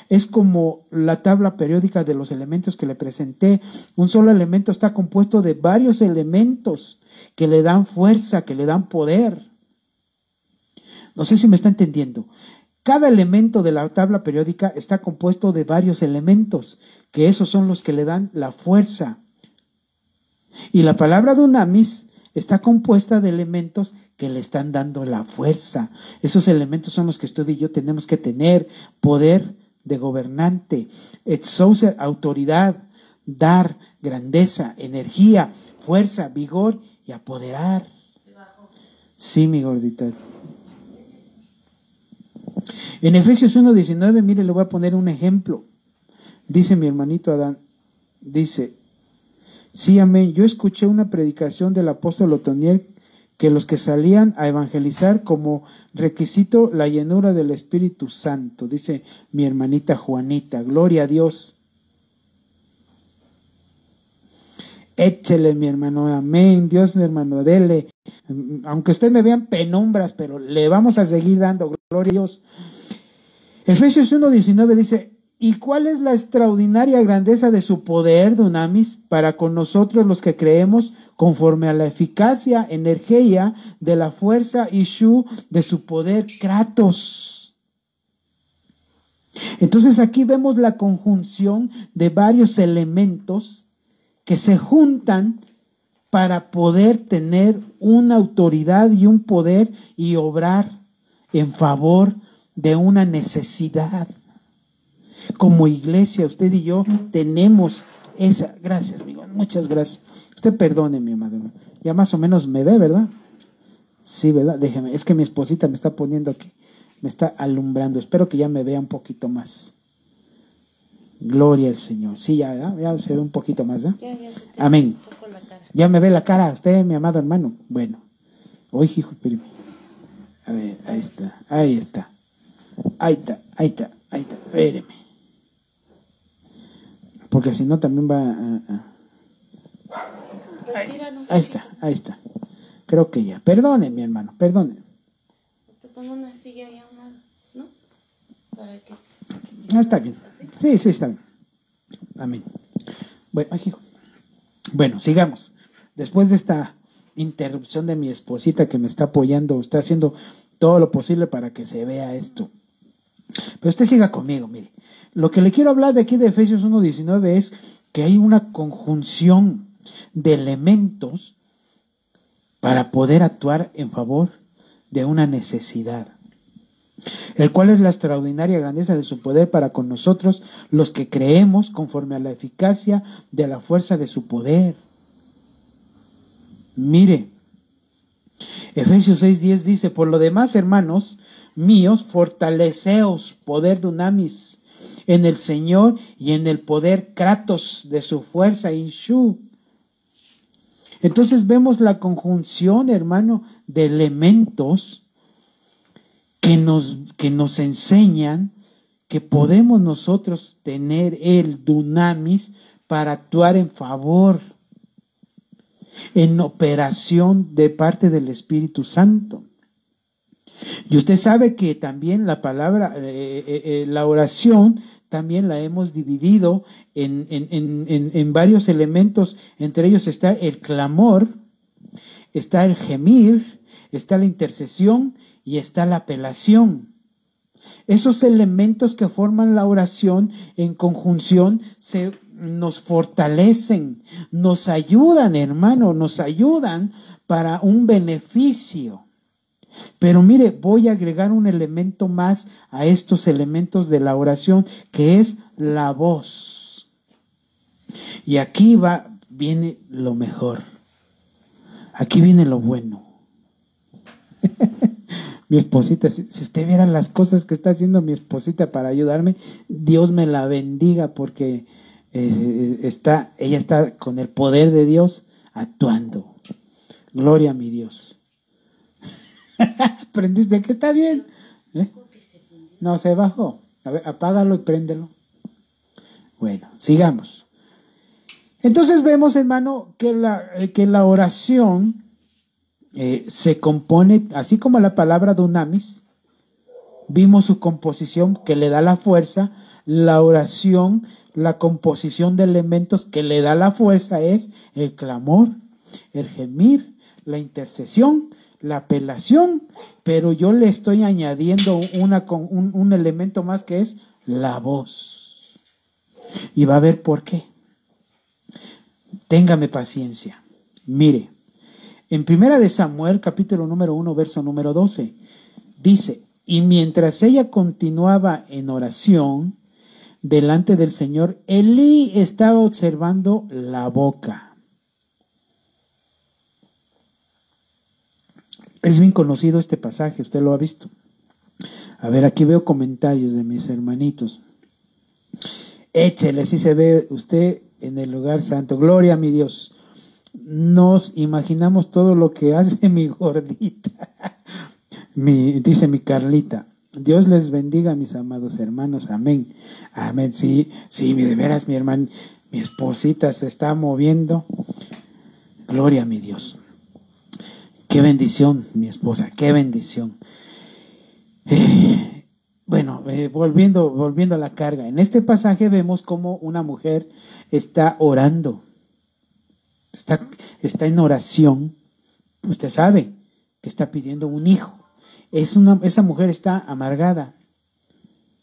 [SPEAKER 1] Es como la tabla periódica de los elementos que le presenté. Un solo elemento está compuesto de varios elementos que le dan fuerza, que le dan poder. No sé si me está entendiendo. Cada elemento de la tabla periódica está compuesto de varios elementos, que esos son los que le dan la fuerza. Y la palabra dunamis está compuesta de elementos que le están dando la fuerza. Esos elementos son los que usted y yo tenemos que tener: poder de gobernante, exousia, autoridad, dar, grandeza, energía, fuerza, vigor y apoderar. Sí, mi gordita. En Efesios 1:19, mire, le voy a poner un ejemplo. Dice mi hermanito Adán, dice: sí, amén. Yo escuché una predicación del apóstol Otoniel que los que salían a evangelizar como requisito la llenura del Espíritu Santo. Dice mi hermanita Juanita, gloria a Dios. Échele, mi hermano, amén. Dios, mi hermano, dele. Aunque usted me vean penumbras, pero le vamos a seguir dando gloria a Dios. Efesios 1:19 dice: ¿y cuál es la extraordinaria grandeza de su poder, dunamis, para con nosotros los que creemos, conforme a la eficacia, energía de la fuerza ishu de su poder, kratos? Entonces aquí vemos la conjunción de varios elementos que se juntan para poder tener una autoridad y un poder y obrar en favor de una necesidad. Como iglesia, usted y yo tenemos esa. Gracias, amigo, muchas gracias. Usted perdone, mi amado. Ya más o menos me ve, ¿verdad? Sí, ¿verdad? Déjeme, es que mi esposita me está poniendo aquí, me está alumbrando. Espero que ya me vea un poquito más. Gloria al Señor. Sí, ya se ve un poquito más, ¿eh? Amén. Ya me ve la cara usted, mi amado hermano. Bueno. Oye, hijo, espérame. A ver, ahí está. Ahí está. Espéreme. Porque si no también va a... Ahí está. Creo que ya. Perdone, mi hermano, perdone.
[SPEAKER 2] Te pongo una silla y una, ¿no? Para que...
[SPEAKER 1] Está bien. Sí, está bien. Amén. Bueno, sigamos. Después de esta interrupción de mi esposita que me está apoyando, está haciendo todo lo posible para que se vea esto. Pero usted siga conmigo, mire. Lo que le quiero hablar de aquí de Efesios 1:19 es que hay una conjunción de elementos para poder actuar en favor de una necesidad, el cual es la extraordinaria grandeza de su poder para con nosotros, los que creemos, conforme a la eficacia de la fuerza de su poder. Mire, Efesios 6:10 dice: por lo demás, hermanos míos, fortaleceos, poder dunamis, en el Señor y en el poder kratos de su fuerza, inshu. Entonces vemos la conjunción, hermano, de elementos que nos enseñan que podemos nosotros tener el dunamis para actuar en favor, en operación de parte del Espíritu Santo. Y usted sabe que también la palabra, la oración, también la hemos dividido en varios elementos. Entre ellos está el clamor, está el gemir, está la intercesión y está la apelación. Esos elementos que forman la oración en conjunción nos fortalecen, nos ayudan, hermano, nos ayudan para un beneficio. Pero mire, voy a agregar un elemento más a estos elementos de la oración, que es la voz. Y aquí viene lo mejor. Aquí viene lo bueno. Mi esposita, si usted viera las cosas que está haciendo mi esposita para ayudarme, Dios me la bendiga, porque ella está con el poder de Dios actuando. Gloria a mi Dios. ¿Aprendiste que está bien? No, se bajó. A ver, apágalo y préndelo. Bueno, sigamos. Entonces vemos, hermano, que la oración se compone, así como la palabra dunamis, vimos su composición que le da la fuerza. La oración, la composición de elementos que le da la fuerza es el clamor, el gemir, la intercesión, la apelación, pero yo le estoy añadiendo un elemento más que es la voz. Y va a ver por qué. Téngame paciencia. Mire, en 1 de Samuel, capítulo número 1, verso número 12, dice: y mientras ella continuaba en oración delante del Señor, Elí estaba observando la boca. Es bien conocido este pasaje, usted lo ha visto. A ver, aquí veo comentarios de mis hermanitos. Échele, si se ve usted en el lugar santo. Gloria a mi Dios. Nos imaginamos todo lo que hace mi gordita. Dice mi Carlita. Dios les bendiga, mis amados hermanos. Amén. Amén. Sí, de veras, mi hermano, mi esposita se está moviendo. Gloria a mi Dios. Qué bendición, mi esposa, qué bendición. Bueno, volviendo a la carga. En este pasaje vemos cómo una mujer está orando. Está en oración. Usted sabe que está pidiendo un hijo. Esa mujer está amargada.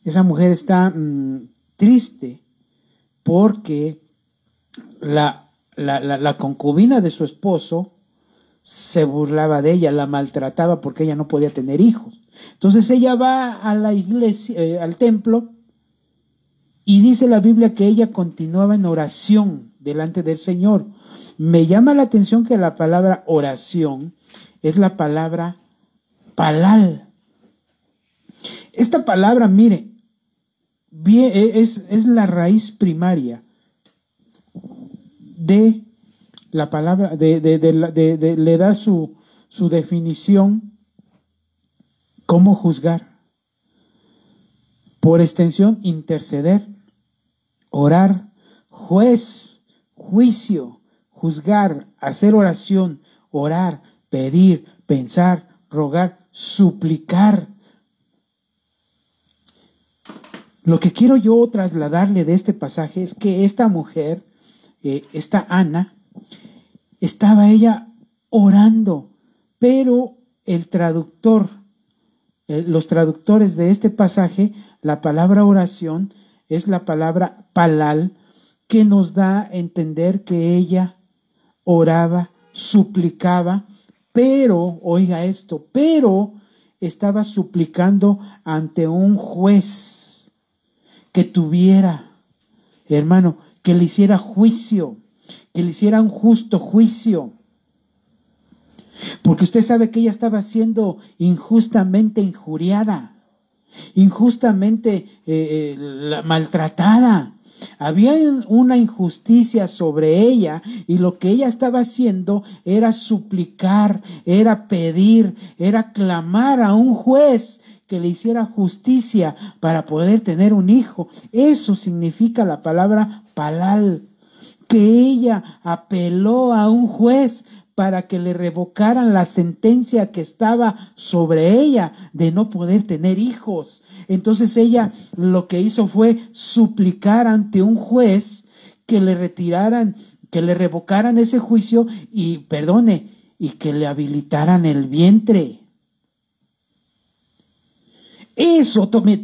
[SPEAKER 1] Esa mujer está triste porque la concubina de su esposo se burlaba de ella, la maltrataba porque ella no podía tener hijos. Entonces ella va a la iglesia, al templo, y dice la Biblia que ella continuaba en oración delante del Señor. Me llama la atención que la palabra oración es la palabra palal. Esta palabra, mire, es la raíz primaria de la palabra, le da su definición. ¿Cómo juzgar? Por extensión, interceder, orar, juez, juicio, juzgar, hacer oración, orar, pedir, pensar, rogar, suplicar. Lo que quiero yo trasladarle de este pasaje es que esta mujer, esta Ana, estaba ella orando, pero el traductor, los traductores de este pasaje, la palabra oración es la palabra palal, que nos da a entender que ella oraba, suplicaba, pero, oiga esto, pero estaba suplicando ante un juez que tuviera, hermano, que le hiciera juicio, que le hiciera un justo juicio. Porque usted sabe que ella estaba siendo injustamente injuriada, injustamente maltratada. Había una injusticia sobre ella y lo que ella estaba haciendo era suplicar, era pedir, era clamar a un juez que le hiciera justicia para poder tener un hijo. Eso significa la palabra palal, que ella apeló a un juez para que le revocaran la sentencia que estaba sobre ella de no poder tener hijos. Entonces ella lo que hizo fue suplicar ante un juez que le retiraran, que le revocaran ese juicio y que le habilitaran el vientre.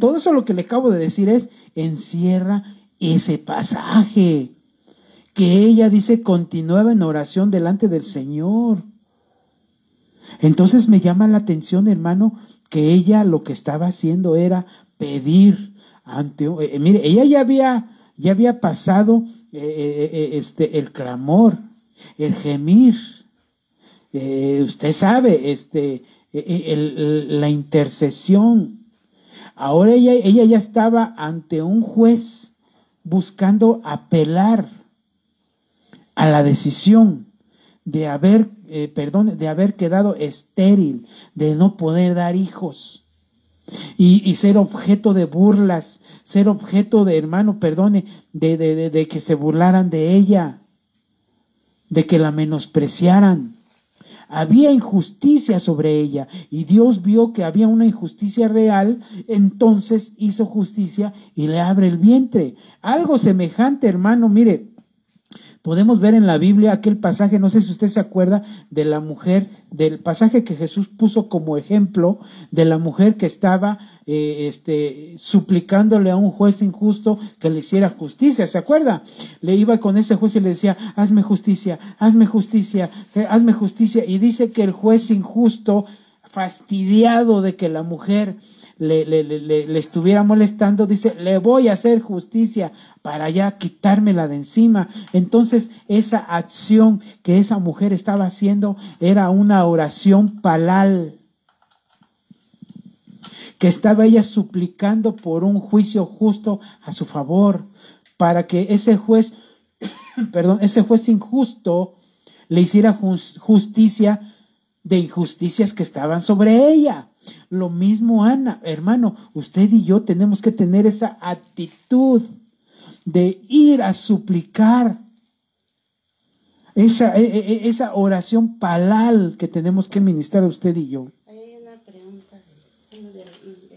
[SPEAKER 1] Todo eso lo que le acabo de decir encierra ese pasaje. Que ella dice continuaba en oración delante del Señor. Entonces me llama la atención, hermano, que ella lo que estaba haciendo era pedir ante mire, ella ya había pasado el clamor, el gemir, usted sabe, la intercesión. Ahora ella ya estaba ante un juez buscando apelar a la decisión de haber quedado estéril, de no poder dar hijos y ser objeto de burlas, ser objeto de, de que se burlaran de ella, de que la menospreciaran. Había injusticia sobre ella y Dios vio que había una injusticia real, entonces hizo justicia y le abre el vientre. Algo semejante, hermano, mire, Podemos ver en la Biblia aquel pasaje, no sé si usted se acuerda, de la mujer, del pasaje que Jesús puso como ejemplo, de la mujer que estaba suplicándole a un juez injusto que le hiciera justicia. ¿Se acuerda? Le iba con ese juez y le decía, hazme justicia, hazme justicia, hazme justicia. Y dice que el juez injusto, fastidiado de que la mujer le estuviera molestando, dice, le voy a hacer justicia para ya quitármela de encima. Entonces esa acción que esa mujer estaba haciendo era una oración palal, que estaba ella suplicando por un juicio justo a su favor, para que ese juez, ese juez injusto le hiciera justicia de injusticias que estaban sobre ella. Lo mismo, Ana, hermano, usted y yo tenemos que tener esa actitud de ir a suplicar, esa oración palal que tenemos que ministrar a usted y yo.
[SPEAKER 2] Hay una pregunta de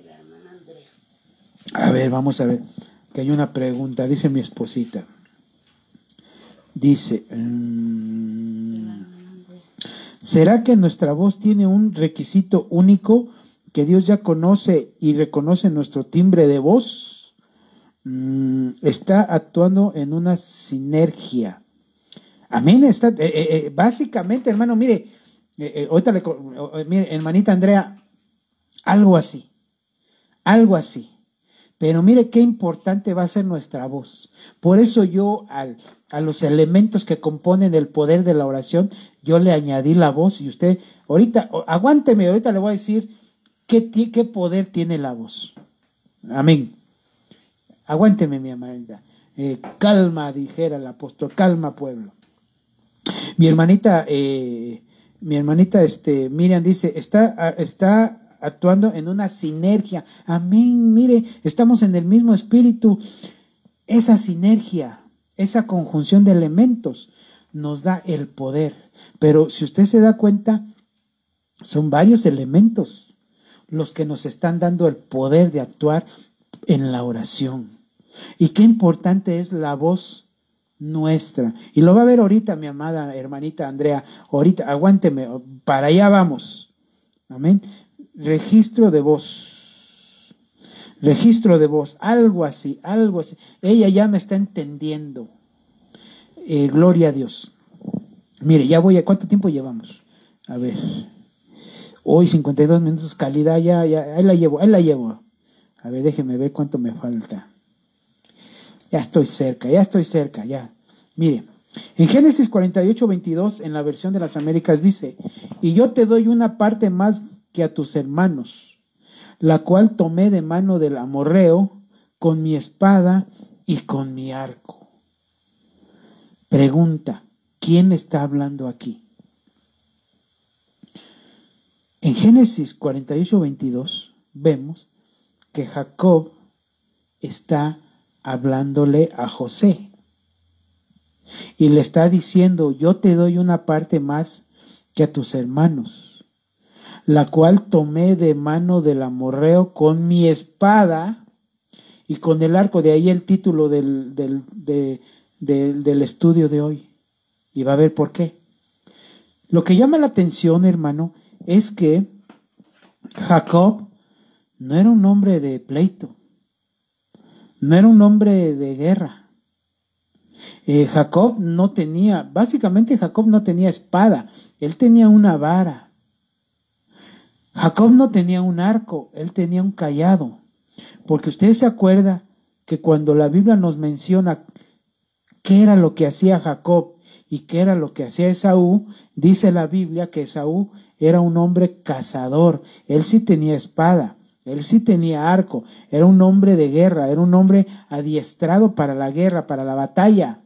[SPEAKER 2] la hermana Andrea.
[SPEAKER 1] A ver, vamos a ver, que hay una pregunta, dice mi esposita. Dice, ¿será que nuestra voz tiene un requisito único que Dios ya conoce y reconoce nuestro timbre de voz? Está actuando en una sinergia. Amén. Está, básicamente, hermano, mire, ahorita mire, hermanita Andrea, algo así. Pero mire qué importante va a ser nuestra voz. Por eso yo a los elementos que componen el poder de la oración, yo le añadí la voz. Y usted, ahorita, aguánteme, ahorita le voy a decir qué poder tiene la voz. Amén. Aguánteme, mi amarita. Calma, dijera el apóstol, calma, pueblo. Mi hermanita Miriam dice, está actuando en una sinergia. Amén. Mire, estamos en el mismo espíritu. Esa sinergia, esa conjunción de elementos nos da el poder. Pero si usted se da cuenta, son varios elementos los que nos están dando el poder de actuar en la oración. Y qué importante es la voz nuestra. Y lo va a ver ahorita, mi amada hermanita Andrea. Ahorita, aguánteme, para allá vamos. Amén. Registro de voz, algo así. Ella ya me está entendiendo. Gloria a Dios. Mire, ¿cuánto tiempo llevamos? A ver, hoy 52 minutos, calidad, ya, ahí la llevo. A ver, déjeme ver cuánto me falta. Ya estoy cerca, ya. Mire, en Génesis 48:22, en la versión de las Américas dice, y yo te doy una parte más que a tus hermanos, la cual tomé de mano del amorreo con mi espada y con mi arco. Pregunta, ¿quién está hablando aquí? En Génesis 48:22 vemos que Jacob está hablándole a José y le está diciendo, yo te doy una parte más que a tus hermanos, la cual tomé de mano del amorreo con mi espada y con el arco. De ahí el título del estudio de hoy. Y va a ver por qué. Lo que llama la atención, hermano, es que Jacob no era un hombre de pleito, no era un hombre de guerra. Jacob no tenía espada, él tenía una vara. Jacob no tenía un arco, él tenía un cayado. Porque usted se acuerda que cuando la Biblia nos menciona qué era lo que hacía Jacob y qué era lo que hacía Esaú, dice la Biblia que Esaú era un hombre cazador. Él sí tenía espada, él sí tenía arco, era un hombre de guerra, era un hombre adiestrado para la guerra, para la batalla.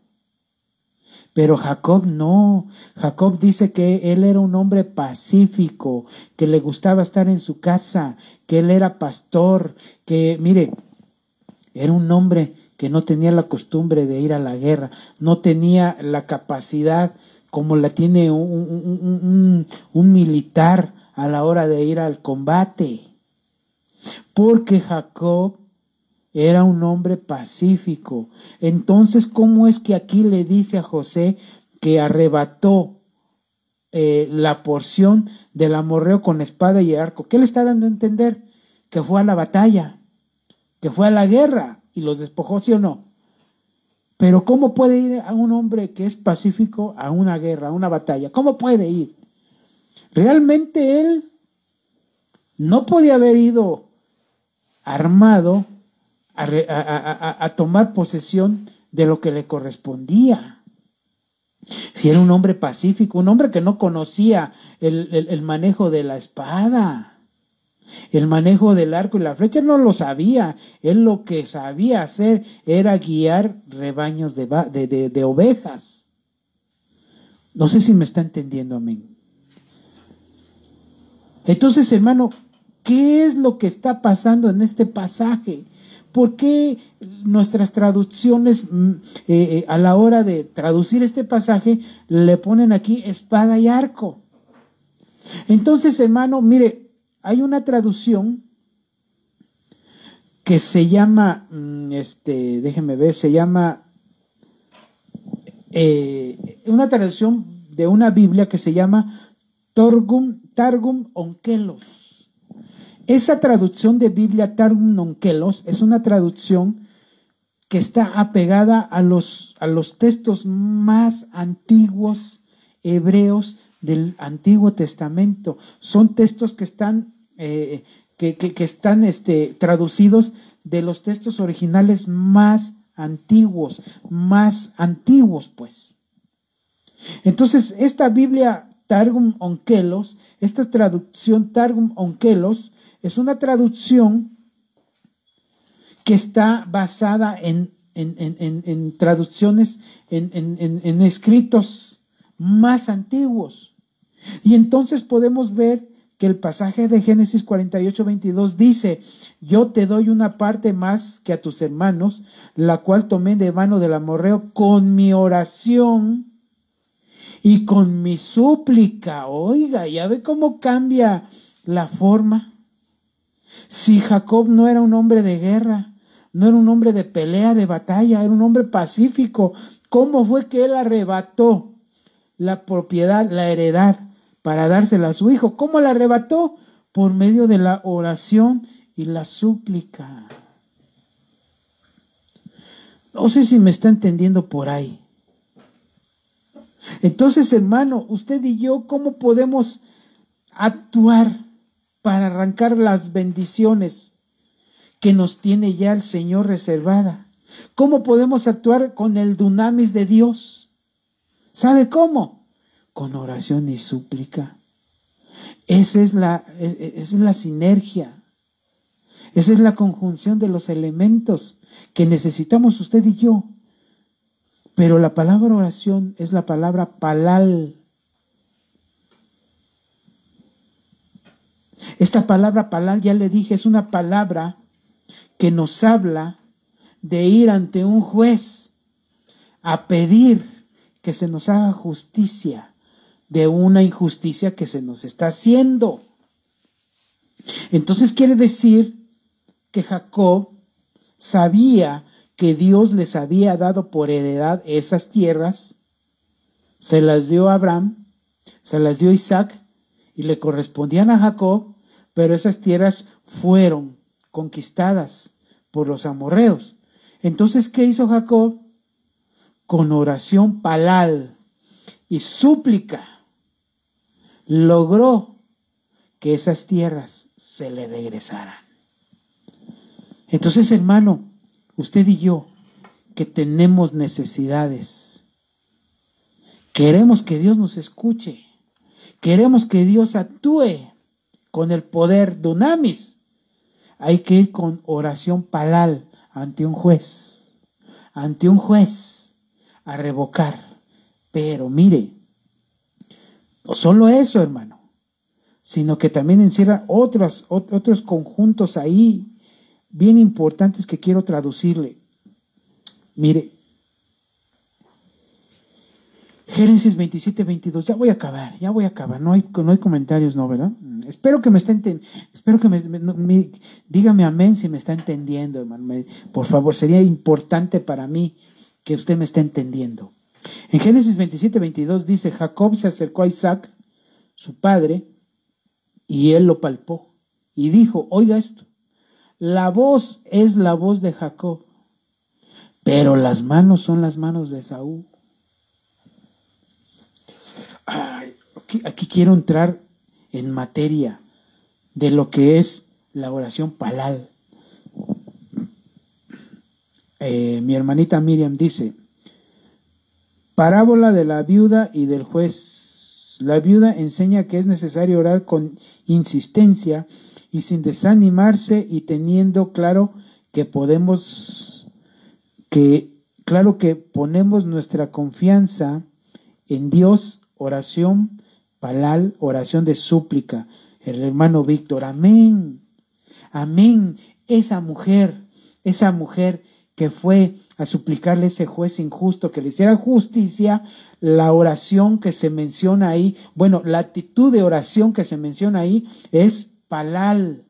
[SPEAKER 1] Pero Jacob no. Jacob dice que él era un hombre pacífico, que le gustaba estar en su casa, que él era pastor, que, mire, era un hombre que no tenía la costumbre de ir a la guerra, no tenía la capacidad como la tiene un militar a la hora de ir al combate. Porque Jacob era un hombre pacífico. Entonces, ¿cómo es que aquí le dice a José que arrebató la porción del amorreo con espada y arco? ¿Qué le está dando a entender? Que fue a la batalla, que fue a la guerra y los despojó, ¿sí o no? Pero ¿cómo puede ir a un hombre que es pacífico a una guerra, a una batalla? ¿Cómo puede ir? Realmente él no podía haber ido armado a tomar posesión de lo que le correspondía. Si era un hombre pacífico, un hombre que no conocía el manejo de la espada, el manejo del arco y la flecha, no lo sabía. Él lo que sabía hacer era guiar rebaños de ovejas. No sé si me está entendiendo, amén. Entonces, hermano, ¿qué es lo que está pasando en este pasaje? ¿Por qué nuestras traducciones a la hora de traducir este pasaje le ponen aquí espada y arco? Entonces, hermano, mire, hay una traducción que se llama, déjeme ver, se llama, una traducción de una Biblia que se llama Targum Onkelos. Esa traducción de Biblia Targum Onkelos es una traducción que está apegada a los textos más antiguos hebreos del Antiguo Testamento. Son textos que están traducidos de los textos originales más antiguos pues. Entonces, esta Biblia Targum Onkelos, esta traducción Targum Onkelos, es una traducción que está basada en traducciones, en escritos más antiguos. Y entonces podemos ver que el pasaje de Génesis 48:22 dice: yo te doy una parte más que a tus hermanos, la cual tomé de mano del amorreo con mi oración y con mi súplica. Oiga, ya ve cómo cambia la forma. Si Jacob no era un hombre de guerra, no era un hombre de pelea, de batalla, era un hombre pacífico, ¿cómo fue que él arrebató la propiedad, la heredad, para dársela a su hijo? ¿Cómo la arrebató? Por medio de la oración y la súplica. No sé si me está entendiendo por ahí. Entonces, hermano, usted y yo, ¿cómo podemos actuar para arrancar las bendiciones que nos tiene ya el Señor reservada? ¿Cómo podemos actuar con el dunamis de Dios? ¿Sabe cómo? Con oración y súplica. Esa es la sinergia. Esa es la conjunción de los elementos que necesitamos usted y yo. Pero la palabra oración es la palabra palal. Esta palabra palal, ya le dije, es una palabra que nos habla de ir ante un juez a pedir que se nos haga justicia de una injusticia que se nos está haciendo. Entonces quiere decir que Jacob sabía que Dios les había dado por heredad esas tierras, se las dio a Abraham, se las dio a Isaac y le correspondían a Jacob, pero esas tierras fueron conquistadas por los amorreos. Entonces, ¿qué hizo Jacob? Con oración palal y súplica, logró que esas tierras se le regresaran. Entonces, hermano, usted y yo, que tenemos necesidades, queremos que Dios nos escuche, queremos que Dios actúe con el poder dunamis, hay que ir con oración palal ante un juez, a revocar. Pero mire, no solo eso, hermano, sino que también encierra otros conjuntos ahí bien importantes que quiero traducirle. Mire, Génesis 27:22, ya voy a acabar, no hay comentarios, ¿no, verdad? Espero que me esté espero que dígame amén si me está entendiendo, hermano. Por favor, sería importante para mí que usted me esté entendiendo. En Génesis 27:22 dice, Jacob se acercó a Isaac, su padre, y él lo palpó. Y dijo, oiga esto, la voz es la voz de Jacob, pero las manos son las manos de Esaú. Aquí quiero entrar en materia de lo que es la oración palal. Mi hermanita Miriam dice, parábola de la viuda y del juez. La viuda enseña que es necesario orar con insistencia y sin desanimarse y teniendo claro que ponemos nuestra confianza en Dios. Oración palal, oración de súplica. El hermano Víctor, amén, amén. Esa mujer que fue a suplicarle a ese juez injusto que le hiciera justicia, la oración que se menciona ahí, bueno, la actitud de oración que se menciona ahí es palal.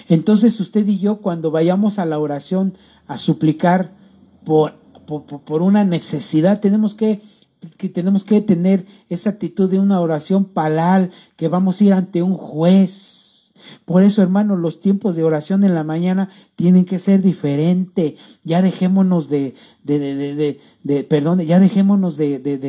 [SPEAKER 1] Entonces usted y yo, cuando vayamos a la oración a suplicar por una necesidad, tenemos que tener esa actitud de una oración palal, que vamos a ir ante un juez. Por eso, hermanos, los tiempos de oración en la mañana tienen que ser diferentes. Ya dejémonos de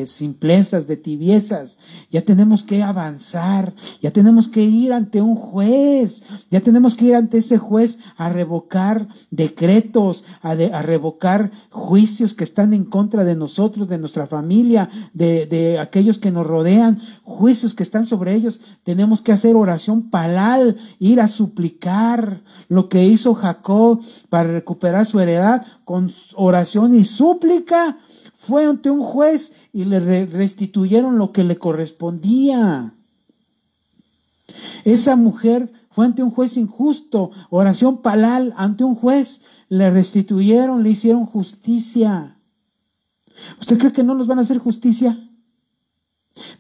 [SPEAKER 1] simplezas, de tibiezas. Ya tenemos que avanzar, ya tenemos que ir ante un juez, ya tenemos que ir ante ese juez a revocar decretos, a revocar juicios que están en contra de nosotros, de nuestra familia, de aquellos que nos rodean, juicios que están sobre ellos. Tenemos que hacer oración palal, ir a suplicar lo que hizo Jacob para recuperar su heredad con oración y súplica. Fue ante un juez y le restituyeron lo que le correspondía. Esa mujer fue ante un juez injusto, oración palal ante un juez, le restituyeron, le hicieron justicia. ¿Usted cree que no nos van a hacer justicia?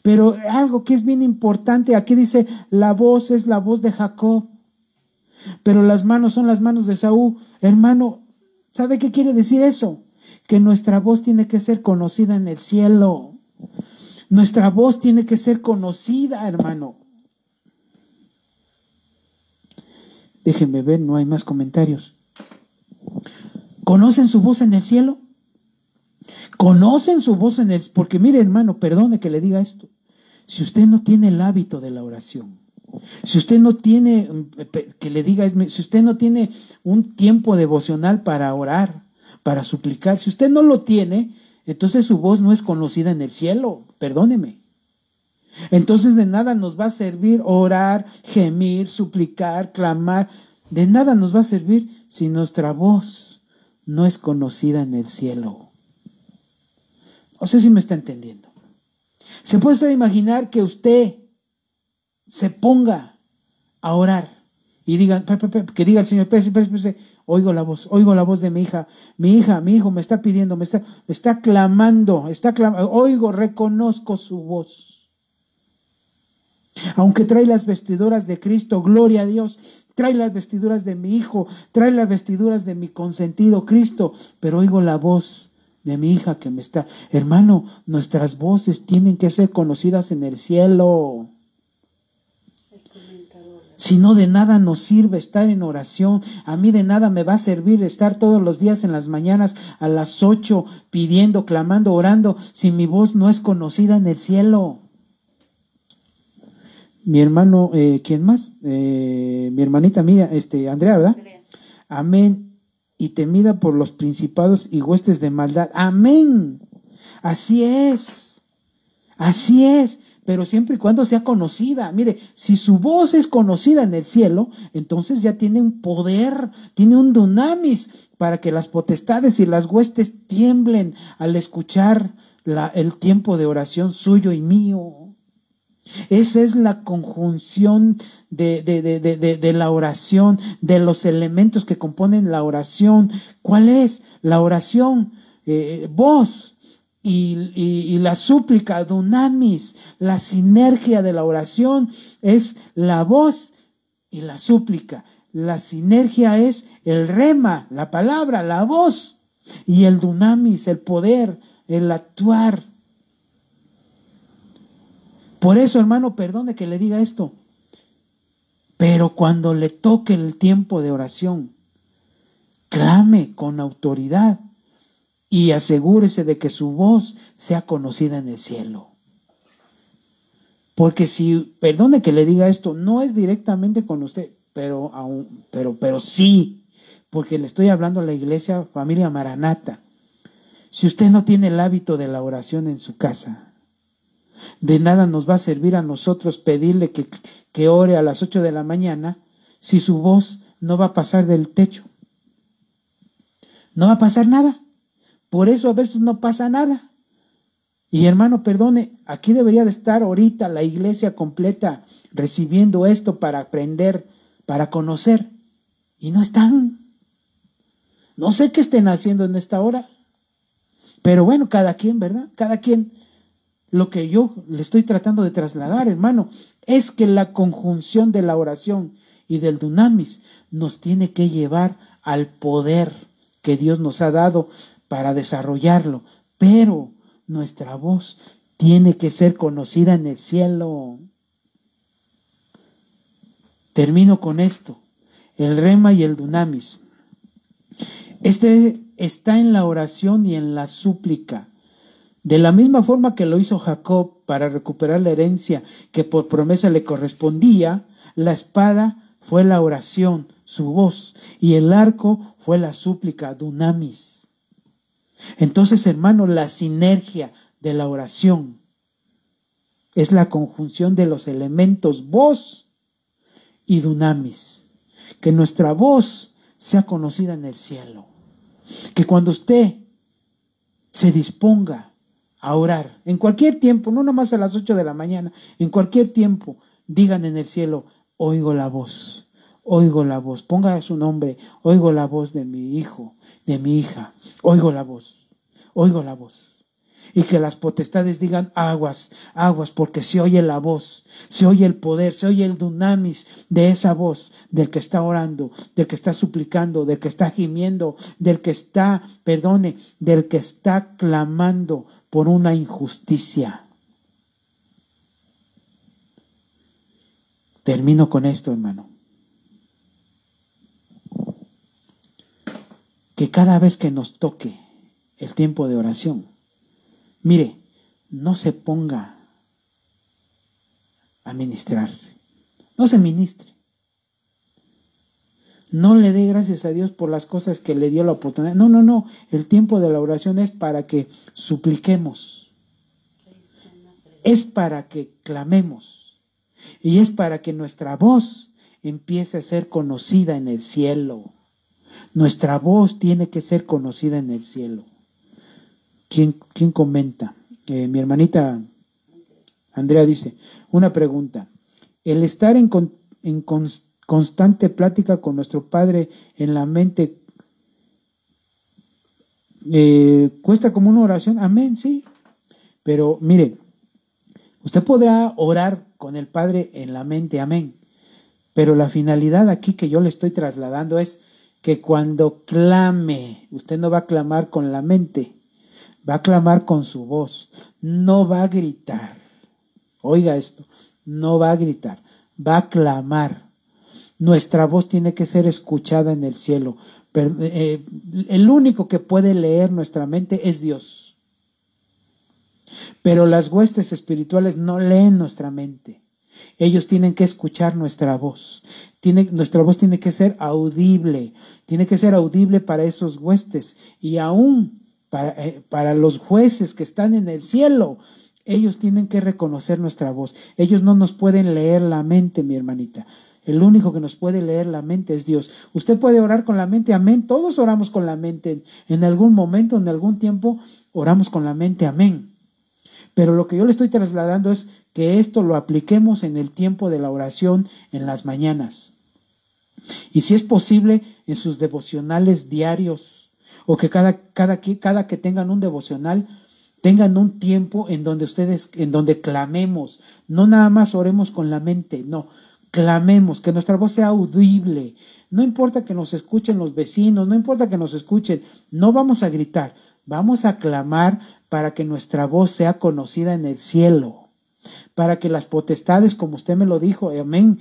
[SPEAKER 1] Pero algo que es bien importante, aquí dice, la voz es la voz de Jacob, pero las manos son las manos de Esaú. Hermano, ¿sabe qué quiere decir eso? Que nuestra voz tiene que ser conocida en el cielo. Nuestra voz tiene que ser conocida, hermano. Déjenme ver, no hay más comentarios. ¿Conocen su voz en el cielo? ¿Conocen su voz en el cielo? Porque mire, hermano, perdone que le diga esto. Si usted no tiene el hábito de la oración, si usted no tiene, que le diga, si usted no tiene un tiempo devocional para orar, para suplicar, si usted no lo tiene, entonces su voz no es conocida en el cielo, perdóneme. Entonces de nada nos va a servir orar, gemir, suplicar, clamar, de nada nos va a servir si nuestra voz no es conocida en el cielo. No sé si me está entendiendo. Se puede usted imaginar que usted se ponga a orar y diga, que diga el Señor, espérese, oigo la voz de mi hija, mi hijo me está pidiendo, está clamando, oigo, reconozco su voz. Aunque trae las vestiduras de Cristo, gloria a Dios, trae las vestiduras de mi hijo, trae las vestiduras de mi consentido Cristo, pero oigo la voz de mi hija que me está. Hermano, nuestras voces tienen que ser conocidas en el cielo. Si no, de nada nos sirve estar en oración. A mí de nada me va a servir estar todos los días en las mañanas a las 8 pidiendo, clamando, orando, si mi voz no es conocida en el cielo. Mi hermano, ¿quién más? Mi hermanita, mira, Andrea, ¿verdad? Andrea. Amén. Y temida por los principados y huestes de maldad. Amén. Así es. Así es. Pero siempre y cuando sea conocida. Mire, si su voz es conocida en el cielo, entonces ya tiene un poder, tiene un dunamis para que las potestades y las huestes tiemblen al escuchar el tiempo de oración suyo y mío. Esa es la conjunción de la oración, de los elementos que componen la oración. ¿Cuál es la oración? Voz y la súplica, dunamis, la sinergia de la oración es la voz y la súplica. La sinergia es el rema, la palabra, la voz, y el dunamis, el poder, el actuar. Por eso, hermano, perdone que le diga esto, pero cuando le toque el tiempo de oración, clame con autoridad y asegúrese de que su voz sea conocida en el cielo. Porque si, perdone que le diga esto, no es directamente con usted, pero sí, porque le estoy hablando a la iglesia, familia Maranata. Si usted no tiene el hábito de la oración en su casa, de nada nos va a servir a nosotros pedirle que ore a las 8 de la mañana si su voz no va a pasar del techo. No va a pasar nada. Por eso a veces no pasa nada. Y hermano, perdone, aquí debería de estar ahorita la iglesia completa recibiendo esto para aprender, para conocer. Y no están. No sé qué estén haciendo en esta hora. Pero bueno, cada quien, ¿verdad? Cada quien. Lo que yo le estoy tratando de trasladar, hermano, es que la conjunción de la oración y del dunamis nos tiene que llevar al poder que Dios nos ha dado para desarrollarlo. Pero nuestra voz tiene que ser conocida en el cielo. Termino con esto. El rema y el dunamis. Este está en la oración y en la súplica. De la misma forma que lo hizo Jacob para recuperar la herencia que por promesa le correspondía, la espada fue la oración, su voz, y el arco fue la súplica, dunamis. Entonces, hermano, la sinergia de la oración es la conjunción de los elementos voz y dunamis. Que nuestra voz sea conocida en el cielo. Que cuando usted se disponga a orar, en cualquier tiempo, no nomás a las 8 de la mañana, en cualquier tiempo, digan en el cielo, oigo la voz, ponga su nombre, oigo la voz de mi hijo, de mi hija, oigo la voz. Y que las potestades digan aguas, porque se oye la voz, se oye el poder, se oye el dunamis de esa voz, del que está orando, del que está suplicando, del que está gimiendo, del que está clamando por una injusticia. Termino con esto, hermano. Que cada vez que nos toque el tiempo de oración, mire, no se ponga a ministrarse, no se ministre. No le dé gracias a Dios por las cosas que le dio la oportunidad. No. El tiempo de la oración es para que supliquemos. Es para que clamemos. Y es para que nuestra voz empiece a ser conocida en el cielo. Nuestra voz tiene que ser conocida en el cielo. ¿Quién comenta? Mi hermanita Andrea dice, una pregunta. El estar en constante plática con nuestro Padre en la mente, ¿cuesta como una oración? Amén, sí. Pero mire, usted podrá orar con el Padre en la mente, amén. Pero la finalidad aquí que yo le estoy trasladando es que cuando clame, usted no va a clamar con la mente, va a clamar con su voz, no va a gritar. Oiga esto, no va a gritar, va a clamar. Nuestra voz tiene que ser escuchada en el cielo. Pero, el único que puede leer nuestra mente es Dios. Pero las huestes espirituales no leen nuestra mente. Ellos tienen que escuchar nuestra voz. Nuestra voz tiene que ser audible. Tiene que ser audible para esos huestes. Y aún para los jueces que están en el cielo, ellos tienen que reconocer nuestra voz. Ellos no nos pueden leer la mente, mi hermanita. El único que nos puede leer la mente es Dios. Usted puede orar con la mente, amén. Todos oramos con la mente. En algún momento, en algún tiempo, oramos con la mente, amén. Pero lo que yo le estoy trasladando es que esto lo apliquemos en el tiempo de la oración en las mañanas. Y si es posible, en sus devocionales diarios, o que cada que tengan un devocional, Tengan un tiempo en donde clamemos, no nada más oremos con la mente, no, clamemos, que nuestra voz sea audible. No importa que nos escuchen los vecinos, no importa que nos escuchen, no vamos a gritar, vamos a clamar para que nuestra voz sea conocida en el cielo, para que las potestades, como usted me lo dijo, amén,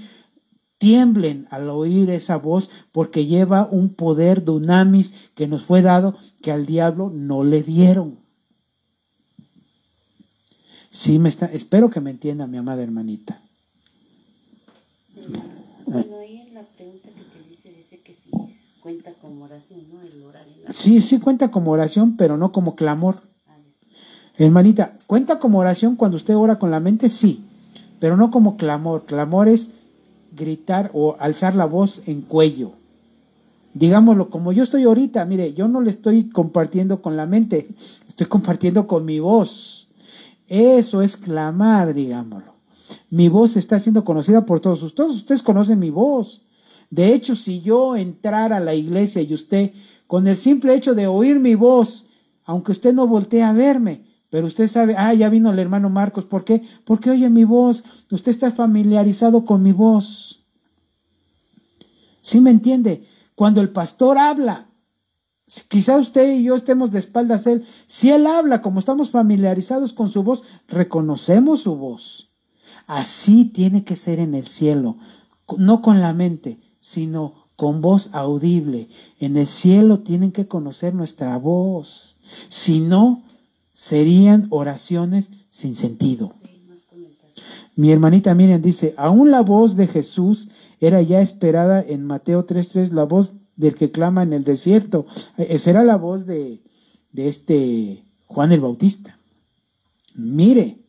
[SPEAKER 1] tiemblen al oír esa voz, porque lleva un poder dunamis que nos fue dado, que al diablo no le dieron. Sí, espero que me entienda, mi amada hermanita.
[SPEAKER 2] Bueno, ahí en la pregunta que te dice que sí cuenta como oración, ¿no? El orar en la
[SPEAKER 1] Sí cuenta como oración, pero no como clamor. Hermanita, cuenta como oración cuando usted ora con la mente, sí, pero no como clamor. Clamor es gritar o alzar la voz en cuello. Digámoslo, como yo estoy ahorita, mire, yo no le estoy compartiendo con la mente, estoy compartiendo con mi voz. Eso es clamar, digámoslo. Mi voz está siendo conocida por todos ustedes conocen mi voz. De hecho, si yo entrara a la iglesia y usted, con el simple hecho de oír mi voz, aunque usted no voltee a verme, pero usted sabe, ya vino el hermano Marcos, ¿por qué? Porque oye mi voz, usted está familiarizado con mi voz. ¿Sí me entiende? Cuando el pastor habla, quizá usted y yo estemos de espaldas a él, si él habla, como estamos familiarizados con su voz, reconocemos su voz. Así tiene que ser en el cielo, no con la mente, sino con voz audible. En el cielo tienen que conocer nuestra voz, si no, serían oraciones sin sentido. Mi hermanita Miriam dice, aún la voz de Jesús era ya esperada en Mateo 3:3, la voz del que clama en el desierto. Esa era la voz de Juan el Bautista. Mire,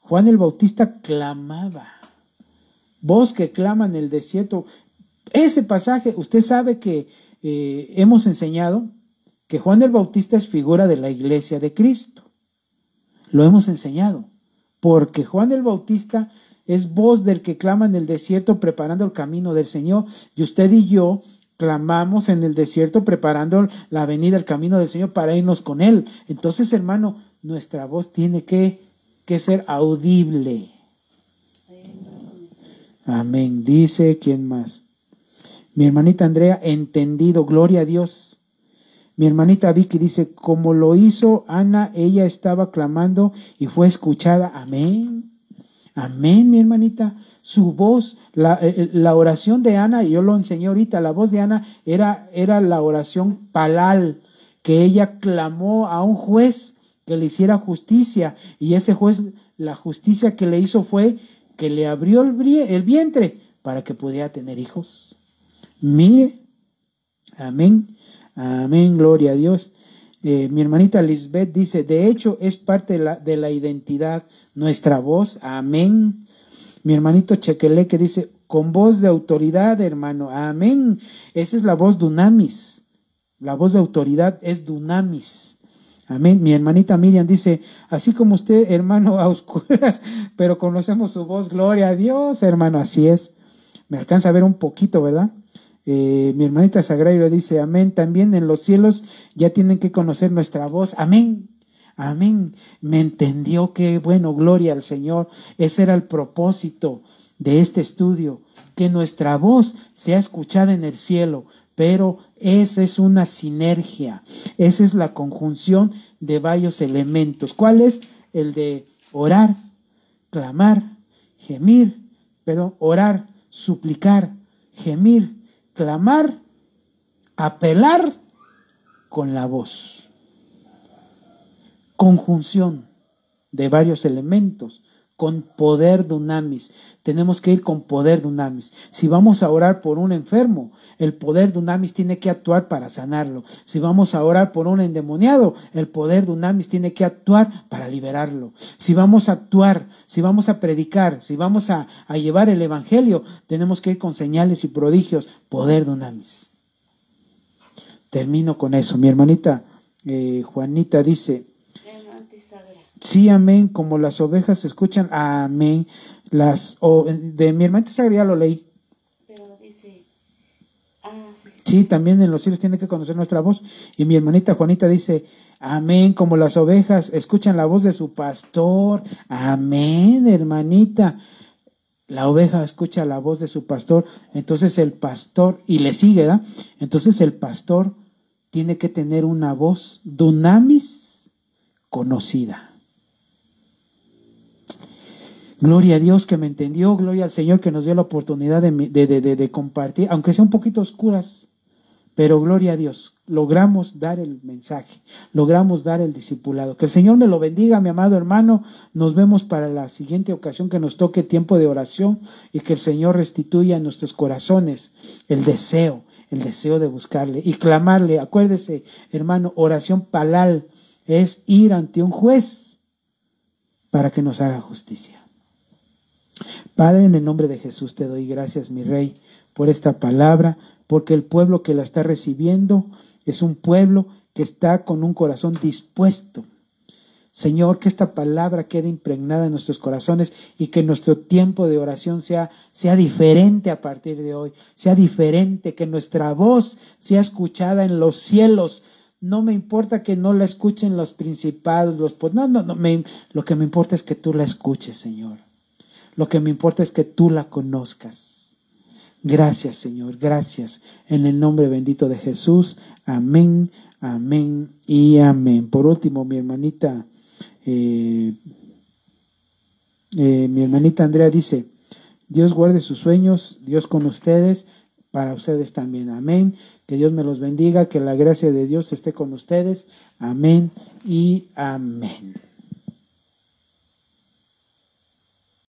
[SPEAKER 1] Juan el Bautista clamaba. Voz que clama en el desierto. Ese pasaje, usted sabe que hemos enseñado que Juan el Bautista es figura de la iglesia de Cristo. Lo hemos enseñado. Porque Juan el Bautista es voz del que clama en el desierto preparando el camino del Señor. Y usted y yo clamamos en el desierto preparando la venida, el camino del Señor para irnos con Él. Entonces, hermano, nuestra voz tiene que ser audible. Amén. Dice, ¿quién más? Mi hermanita Andrea, entendido, gloria a Dios. Mi hermanita Vicky dice, como lo hizo Ana, ella estaba clamando y fue escuchada. Amén. Amén, mi hermanita. Su voz, la oración de Ana, y yo lo enseñé ahorita, la voz de Ana era la oración palal, que ella clamó a un juez que le hiciera justicia, y ese juez, la justicia que le hizo fue que le abrió el vientre para que pudiera tener hijos. Mire, amén, amén, gloria a Dios. Mi hermanita Lisbeth dice, de hecho es parte de la identidad, nuestra voz, amén. Mi hermanito Chequelé que dice, con voz de autoridad, hermano, amén. Esa es la voz dunamis, la voz de autoridad es dunamis. Amén. Mi hermanita Miriam dice, así como usted, hermano, a oscuras, pero conocemos su voz, gloria a Dios, hermano, así es. Me alcanza a ver un poquito, ¿verdad? Mi hermanita Sagrario dice, amén, también en los cielos ya tienen que conocer nuestra voz, amén, amén. Me entendió, qué bueno, gloria al Señor. Ese era el propósito de este estudio, que nuestra voz sea escuchada en el cielo, pero esa es una sinergia, esa es la conjunción de varios elementos. ¿Cuál es? El de orar, clamar, gemir, orar, suplicar, gemir, clamar, apelar con la voz. Conjunción de varios elementos con poder dunamis. Tenemos que ir con poder dunamis. Si vamos a orar por un enfermo, el poder dunamis tiene que actuar para sanarlo. Si vamos a orar por un endemoniado, el poder dunamis tiene que actuar para liberarlo. Si vamos a actuar, si vamos a predicar, si vamos a llevar el evangelio, tenemos que ir con señales y prodigios, poder dunamis. Termino con eso. Mi hermanita Juanita dice, sí, amén, como las ovejas se escuchan, amén. De mi hermanita Sagra ya lo leí.
[SPEAKER 2] Pero dice,
[SPEAKER 1] Sí, también en los cielos tiene que conocer nuestra voz. Y mi hermanita Juanita dice, amén, como las ovejas escuchan la voz de su pastor. Amén, hermanita. La oveja escucha la voz de su pastor, entonces el pastor, y le sigue, ¿verdad? Entonces el pastor tiene que tener una voz dunamis conocida. Gloria a Dios que me entendió, gloria al Señor que nos dio la oportunidad de compartir, aunque sea un poquito oscuras, pero gloria a Dios, logramos dar el mensaje, logramos dar el discipulado. Que el Señor me lo bendiga, mi amado hermano. Nos vemos para la siguiente ocasión que nos toque tiempo de oración y que el Señor restituya en nuestros corazones el deseo de buscarle y clamarle. Acuérdese, hermano, oración palal es ir ante un juez para que nos haga justicia. Padre, en el nombre de Jesús te doy gracias, mi Rey, por esta palabra, porque el pueblo que la está recibiendo es un pueblo que está con un corazón dispuesto. Señor, que esta palabra quede impregnada en nuestros corazones y que nuestro tiempo de oración sea diferente a partir de hoy, sea diferente, que nuestra voz sea escuchada en los cielos. No me importa que no la escuchen los principados, lo que me importa es que tú la escuches, Señor. Lo que me importa es que tú la conozcas. Gracias, Señor, gracias. En el nombre bendito de Jesús. Amén, amén y amén. Por último, mi hermanita Andrea dice, Dios guarde sus sueños, Dios con ustedes, para ustedes también. Amén. Que Dios me los bendiga, que la gracia de Dios esté con ustedes. Amén y amén.